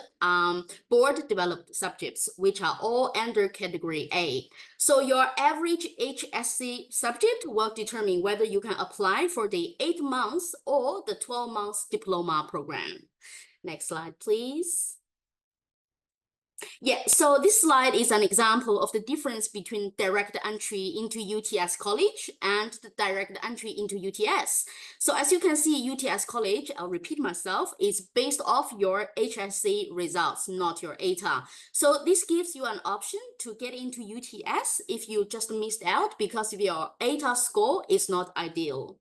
board developed subjects, which are all under category A. So your average HSC subject will determine whether you can apply for the 8 months or the 12 months diploma program. Next slide, please. Yeah, so this slide is an example of the difference between direct entry into UTS College and the direct entry into UTS. So as you can see, UTS College, I'll repeat myself, is based off your HSC results, not your ATA. So this gives you an option to get into UTS if you just missed out because your ATA score is not ideal.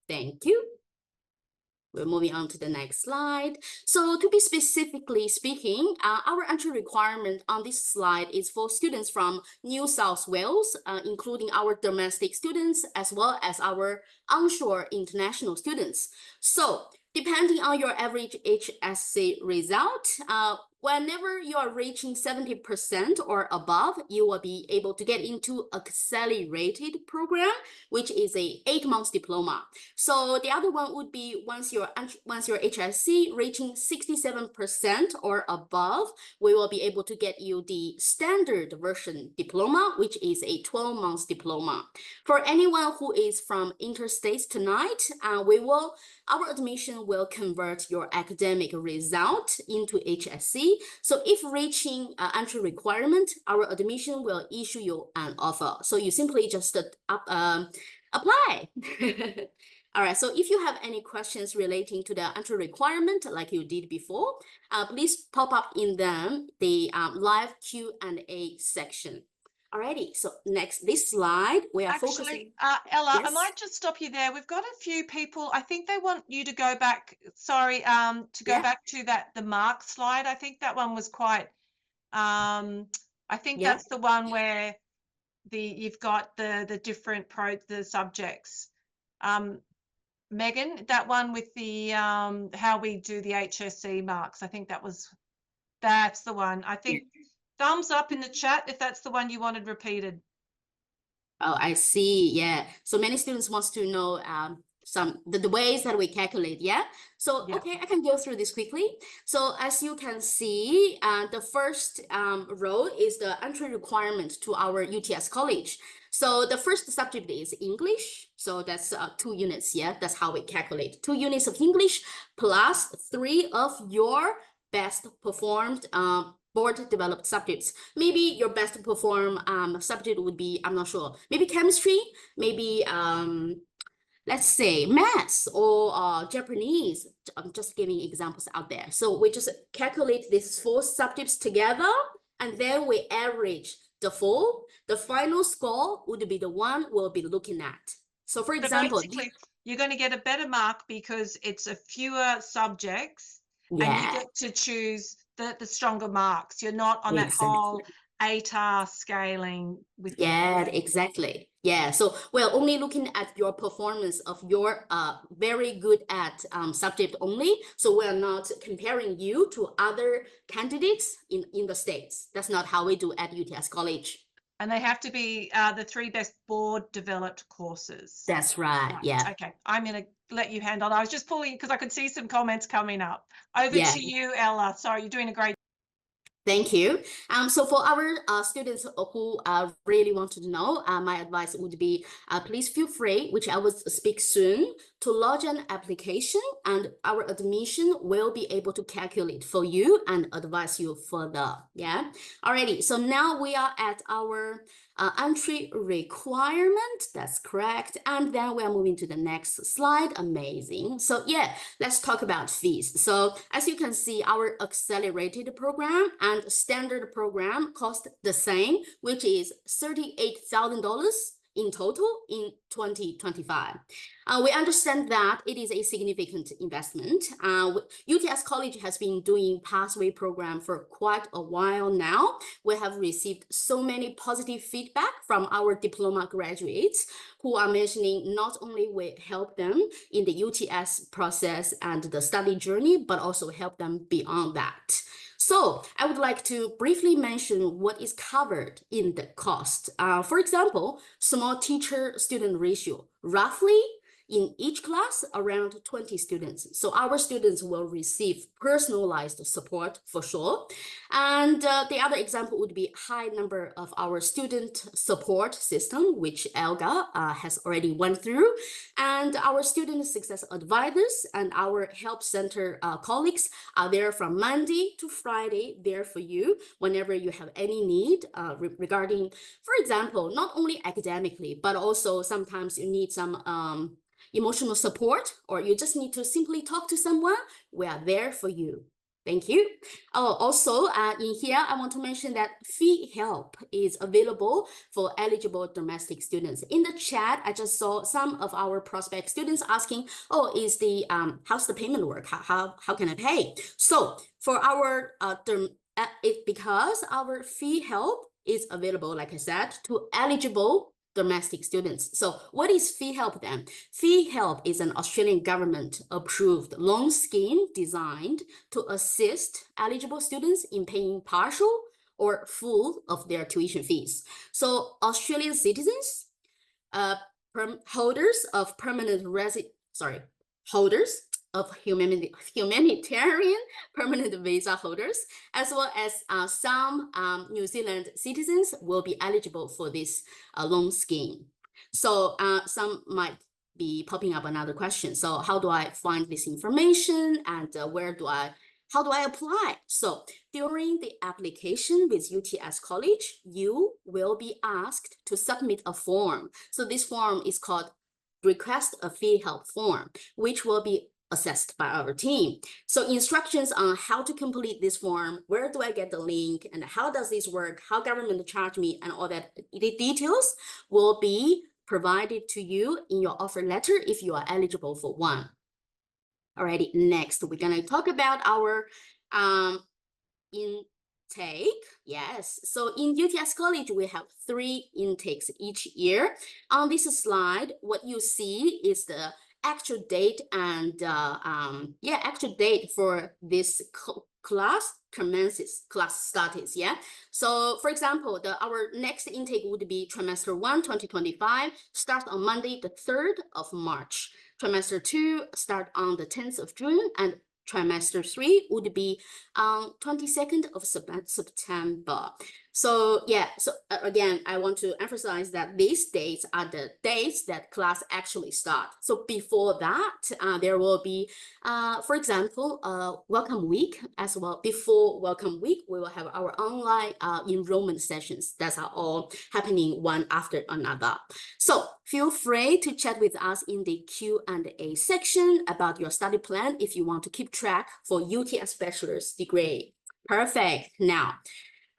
Thank you. We're moving on to the next slide. So to be specifically speaking, our entry requirement on this slide is for students from New South Wales, including our domestic students, as well as our onshore international students. So depending on your average HSC result, whenever you are reaching 70% or above, you will be able to get into accelerated program, which is a 8 months diploma. So the other one would be once your HSC reaching 67% or above, we will be able to get you the standard version diploma, which is a 12 months diploma. For anyone who is from interstate tonight, our admission will convert your academic result into HSC. So if reaching entry requirement, our admission will issue you an offer. So you simply just apply. All right, so if you have any questions relating to the entry requirement like you did before, please pop up in the live Q&A section. Alrighty, so next, this slide, we are focusing. Ella, Yes? I might just stop you there. We've got a few people. I think they want you to go back. Sorry, to go back to the mark slide. I think that one was quite. I think that's the one where you've got the different the subjects. Megan, that one with the how we do the HSC marks. I think that's the one. I think. Thumbs up in the chat if that's the one you wanted repeated. Oh, I see. Yeah. So many students wants to know the ways that we calculate. Yeah. So, okay, I can go through this quickly. So as you can see, the first row is the entry requirement to our UTS College. So the first subject is English. So that's 2 units. Yeah. That's how we calculate 2 units of English plus 3 of your best performed board developed subjects. Maybe your best perform subject would be, I'm not sure, maybe chemistry, maybe let's say maths or Japanese. I'm just giving examples out there. So we just calculate these 4 subjects together and then we average the 4. The final score would be the one we'll be looking at. So for example, basically, you're going to get a better mark because it's a fewer subjects and you get to choose the stronger marks. You're not on that whole ATAR scaling with exactly. Yeah, so we're only looking at your performance of your very good at subject only. So we're not comparing you to other candidates in the States. That's not how we do at UTS College. And they have to be the 3 best board developed courses. That's right. Yeah. Okay, I'm going to let you handle. I was just pulling because I could see some comments coming up. Over to you, Ella. Sorry, you're doing a great. Thank you. So for our students who really want to know, my advice would be, please feel free, which I will speak soon, to lodge an application and our admission will be able to calculate for you and advise you further. Yeah. Alrighty. So now we are at our entry requirement. That's correct. And then we are moving to the next slide. Amazing. So yeah, let's talk about fees. So as you can see, our accelerated program and standard program cost the same, which is $38,000 in total in 2025. We understand that it is a significant investment. UTS College has been doing pathway program for quite a while now. We have received so many positive feedback from our diploma graduates who are mentioning not only we help them in the UTS process and the study journey, but also help them beyond that. So I would like to briefly mention what is covered in the cost. For example, small teacher-student ratio, roughly in each class, around 20 students. So our students will receive personalized support for sure. And the other example would be high number of our student support system, which Elga has already went through. And our student success advisors and our help center colleagues are there from Monday to Friday, there for you whenever you have any need regarding, for example, not only academically, but also sometimes you need some emotional support, or you just need to simply talk to someone. We are there for you. Thank you. Oh, also in here, I want to mention that fee help is available for eligible domestic students. In the chat, I just saw some of our prospect students asking, oh, is the how's the payment work? How can I pay? So for our because our fee help is available, like I said, to eligible domestic students. So what is fee help then? Fee help is an Australian government approved loan scheme designed to assist eligible students in paying partial or full of their tuition fees. So Australian citizens, holders of holders of humanitarian permanent visa holders, as well as some New Zealand citizens will be eligible for this loan scheme. So some might be popping up another question. So how do I find this information, and how do I apply? So during the application with UTS College, you will be asked to submit a form. So this form is called Request a Fee Help Form, which will be assessed by our team. So instructions on how to complete this form, where do I get the link, and how does this work, how government charge me, and all that, the details will be provided to you in your offer letter if you are eligible for one. Alrighty, next we're gonna talk about our intake. Yes, so in UTS College we have 3 intakes each year. On this slide, what you see is the actual date and actual date for this class commences, class starts. Yeah, so for example, our next intake would be trimester 1 2025, start on Monday the 3rd of March. Trimester 2 start on the 10th of June, and trimester 3 would be 22nd of September. So yeah, so again, I want to emphasize that these dates are the dates that class actually start. So before that, there will be, for example, welcome week as well. Before welcome week, we will have our online enrollment sessions. That's all happening one after another. So feel free to chat with us in the Q&A section about your study plan if you want to keep track for UTS bachelor's degree. Perfect. Now,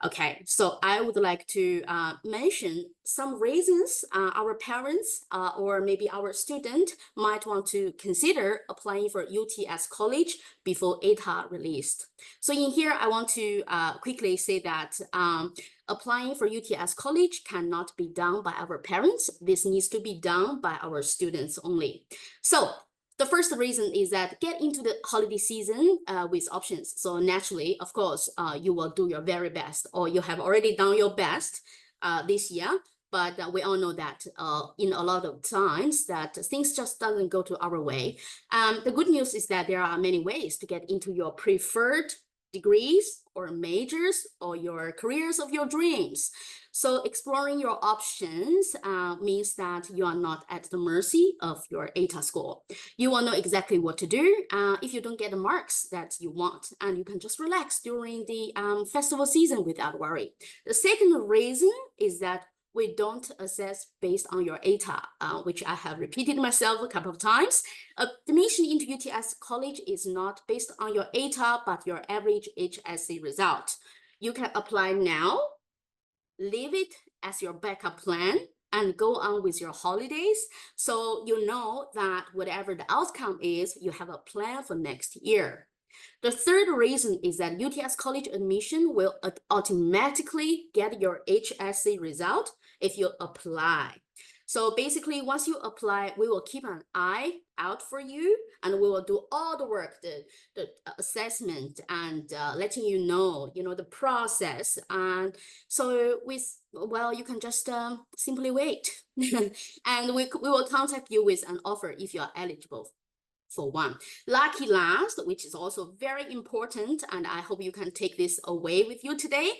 okay, so I would like to mention some reasons our parents or maybe our student might want to consider applying for UTS College before ETA released. So in here, I want to quickly say that applying for UTS College cannot be done by our parents. This needs to be done by our students only. So the first reason is that get into the holiday season with options. So naturally, of course, you will do your very best, or you have already done your best this year. But we all know that in a lot of times that things just doesn't go to our way. The good news is that there are many ways to get into your preferred degrees or majors or your careers of your dreams. So exploring your options means that you are not at the mercy of your ETA score. You will know exactly what to do if you don't get the marks that you want, and you can just relax during the festival season without worry. The second reason is that we don't assess based on your ETA, which I have repeated myself a couple of times. Admission into UTS College is not based on your ETA, but your average HSC result. You can apply now, leave it as your backup plan, and go on with your holidays. So you know that whatever the outcome is, you have a plan for next year. The third reason is that UTS College admission will automatically get your HSC result if you apply. So basically, once you apply, we will keep an eye out for you, and we will do all the work, the assessment, and letting you know, the process. And so well, you can just simply wait, and we will contact you with an offer if you are eligible for one. Lucky last, which is also very important, and I hope you can take this away with you today.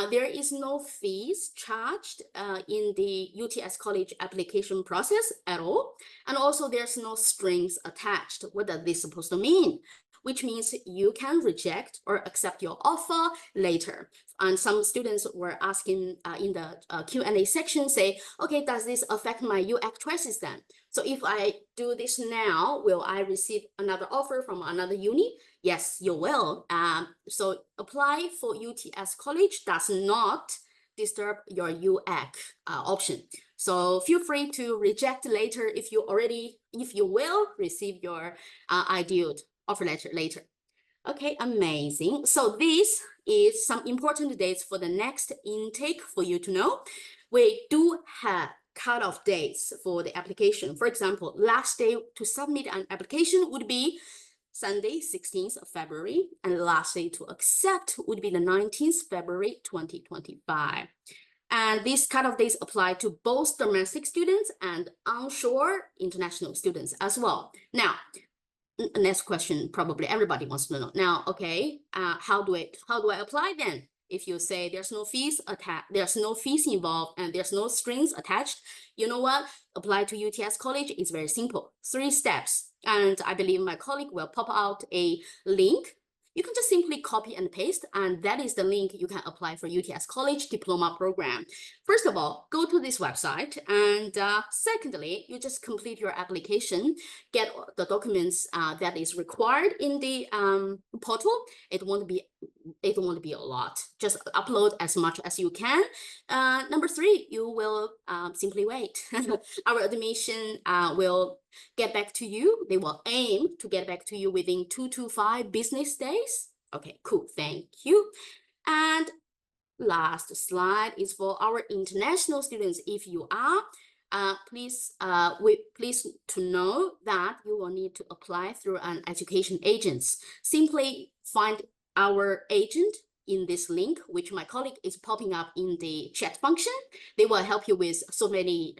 There is no fees charged in the UTS College application process at all. And also there's no strings attached. What does this supposed to mean? Which means you can reject or accept your offer later. And some students were asking in the Q&A section, say, okay, does this affect my UX choices then? So if I do this now, will I receive another offer from another uni? Yes, you will. So apply for UTS College does not disturb your UX option. So feel free to reject later if you will receive your ideal offer letter later. Okay, amazing. So this is some important dates for the next intake for you to know. We do have cutoff dates for the application. For example, last day to submit an application would be Sunday, 16th of February, and last day to accept would be the 19th February 2025. And these cutoff dates apply to both domestic students and onshore international students as well. Now, next question, probably everybody wants to know. Now, okay, how do I apply then? If you say there's no fees involved and there's no strings attached, you know what? Apply to UTS College is very simple. 3 steps. And I believe my colleague will pop out a link. You can just simply copy and paste, and that is the link you can apply for UTS College diploma program. First of all, go to this website, and secondly, you just complete your application, get the documents that is required in the portal. It won't be a lot. Just upload as much as you can. Number 3, you will simply wait. Our admission will get back to you. They will aim to get back to you within 2 to 5 business days. Okay, cool. Thank you. And last slide is for our international students. If you are, please to know that you will need to apply through an education agent. Simply find our agent in this link, which my colleague is popping up in the chat function. They will help you with so many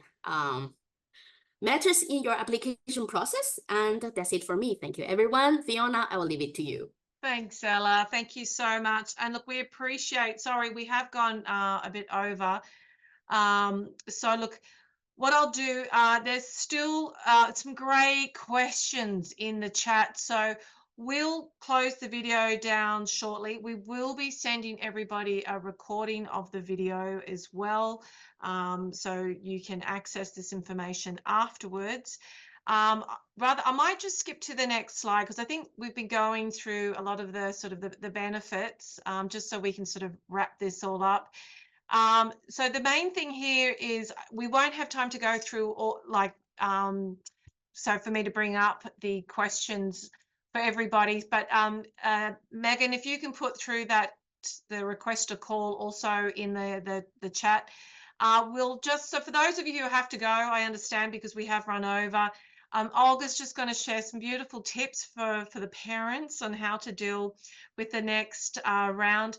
matters in your application process. And that's it for me. Thank you, everyone. Fiona, I will leave it to you. Thanks, Ella. Thank you so much. And look, we appreciate, sorry, we have gone a bit over. So look, what I'll do, there's still some great questions in the chat. So we'll close the video down shortly. We will be sending everybody a recording of the video as well, so you can access this information afterwards. Rather, I might just skip to the next slide because I think we've been going through a lot of the sort of the benefits, just so we can sort of wrap this all up. So the main thing here is we won't have time to go through all, so for me to bring up the questions for everybody, but Megan, if you can put through the request a call also in the chat. We'll just, so for those of you who have to go, I understand because we have run over. Olga's just going to share some beautiful tips for the parents on how to deal with the next round.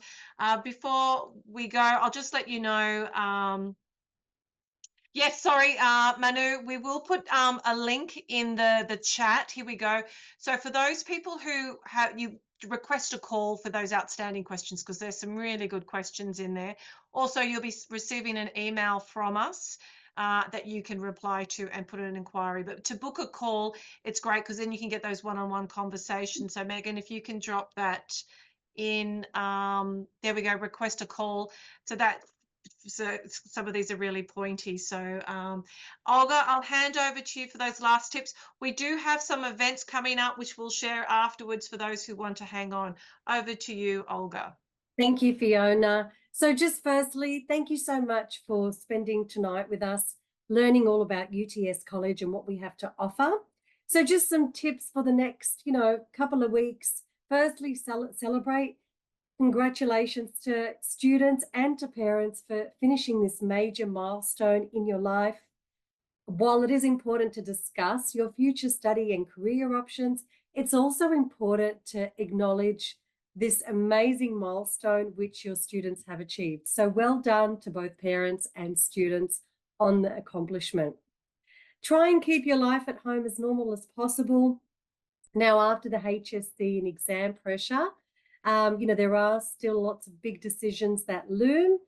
Before we go, I'll just let you know, yes, sorry, Manu, we will put a link in the chat. Here we go. So for those people who you request a call for those outstanding questions, because there's some really good questions in there. Also, you'll be receiving an email from us that you can reply to and put in an inquiry. But to book a call, it's great because then you can get those one-on-one conversations. So Megan, if you can drop that in, there we go, request a call. So some of these are really pointy. So Olga, I'll hand over to you for those last tips. We do have some events coming up, which we'll share afterwards for those who want to hang on. Over to you, Olga. Thank you, Fiona. So just firstly, thank you so much for spending tonight with us learning all about UTS College and what we have to offer. So just some tips for the next, couple of weeks. Firstly, celebrate. Congratulations to students and to parents for finishing this major milestone in your life. While it is important to discuss your future study and career options, it's also important to acknowledge this amazing milestone which your students have achieved. So well done to both parents and students on the accomplishment. Try and keep your life at home as normal as possible. Now, after the HSC and exam pressure, there are still lots of big decisions that loom.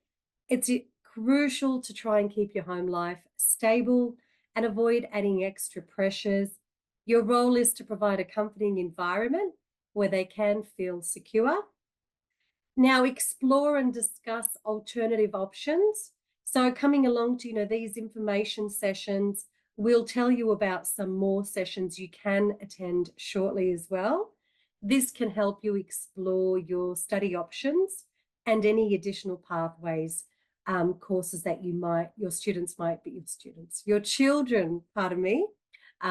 It's crucial to try and keep your home life stable and avoid adding extra pressures. Your role is to provide a comforting environment where they can feel secure. Now, explore and discuss alternative options. So coming along to, these information sessions, we'll tell you about some more sessions you can attend shortly as well. This can help you explore your study options and any additional pathways, courses that your children,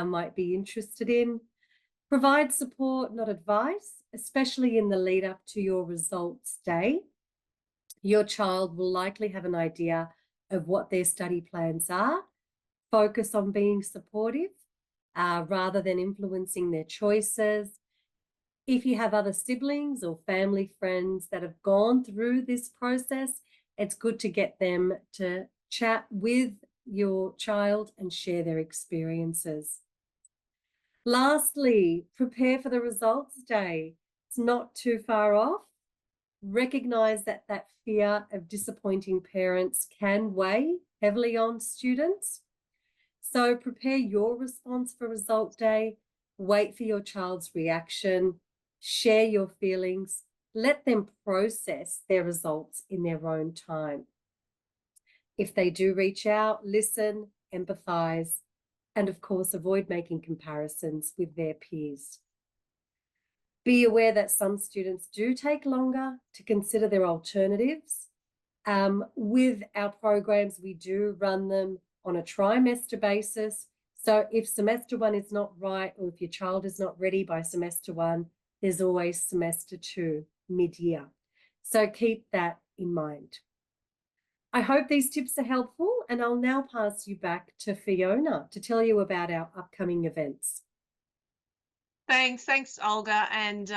might be interested in. Provide support, not advice, especially in the lead up to your results day. Your child will likely have an idea of what their study plans are. Focus on being supportive rather than influencing their choices. If you have other siblings or family friends that have gone through this process, it's good to get them to chat with your child and share their experiences. Lastly, prepare for the results day. It's not too far off. Recognize that fear of disappointing parents can weigh heavily on students. So prepare your response for result day. Wait for your child's reaction. Share your feelings. Let them process their results in their own time. If they do reach out, listen, empathize, and of course, avoid making comparisons with their peers. Be aware that some students do take longer to consider their alternatives. With our programs, we do run them on a trimester basis. So if semester one is not right, or if your child is not ready by semester one, there's always semester two, mid-year. So keep that in mind. I hope these tips are helpful, and I'll now pass you back to Fiona to tell you about our upcoming events. Thanks, Olga. And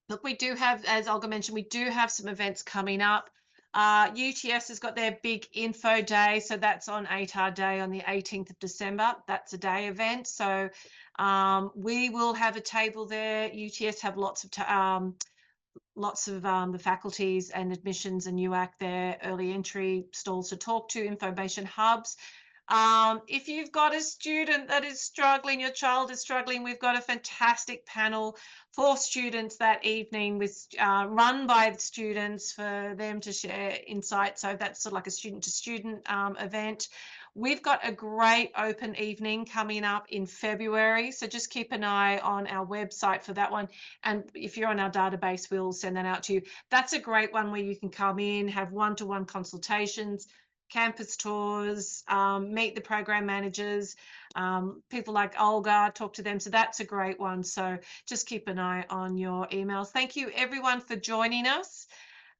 look, we do have, as Olga mentioned, we do have some events coming up. UTS has got their big info day, so that's on ATAR Day on the 18th of December. That's a day event, so we will have a table there. UTS have lots of the faculties and admissions and UAC there, early entry stalls to talk to, information hubs. If you've got a student that is struggling, your child is struggling, we've got a fantastic panel for students that evening with run by the students for them to share insights. So that's sort of like a student-to-student event. We've got a great open evening coming up in February, so just keep an eye on our website for that one. And if you're on our database, we'll send that out to you. That's a great one where you can come in, have one-to-one consultations, campus tours, meet the program managers, people like Olga, talk to them. So that's a great one. So just keep an eye on your emails. Thank you everyone for joining us.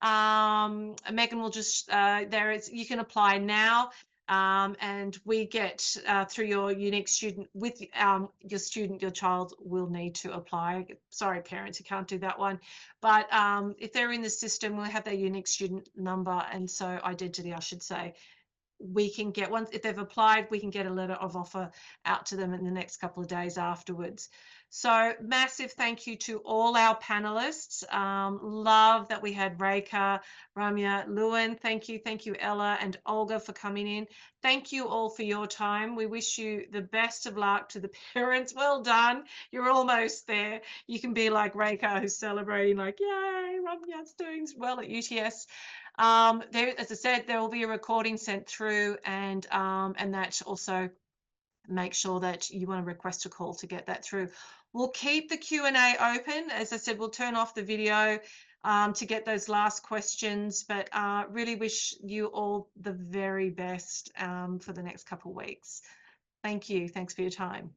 Megan will just, you can apply now. And we get through your unique student with your child will need to apply. Sorry, parents, you can't do that one. But if they're in the system, we'll have their unique student number and so identity, I should say. We can get one if they've applied, we can get a letter of offer out to them in the next couple of days afterwards. So massive thank you to all our panelists. Love that we had Rekha, Ramya, Lewin. Thank you, Ella and Olga for coming in. Thank you all for your time. We wish you the best of luck. To the parents, well done. You're almost there. You can be like Rekha, who's celebrating like, yay, Ramya's doing well at UTS. As I said, there will be a recording sent through, and that also make sure that you want to request a call to get that through. We'll keep the Q&A open. As I said, we'll turn off the video to get those last questions, but really wish you all the very best for the next couple of weeks. Thank you. Thanks for your time.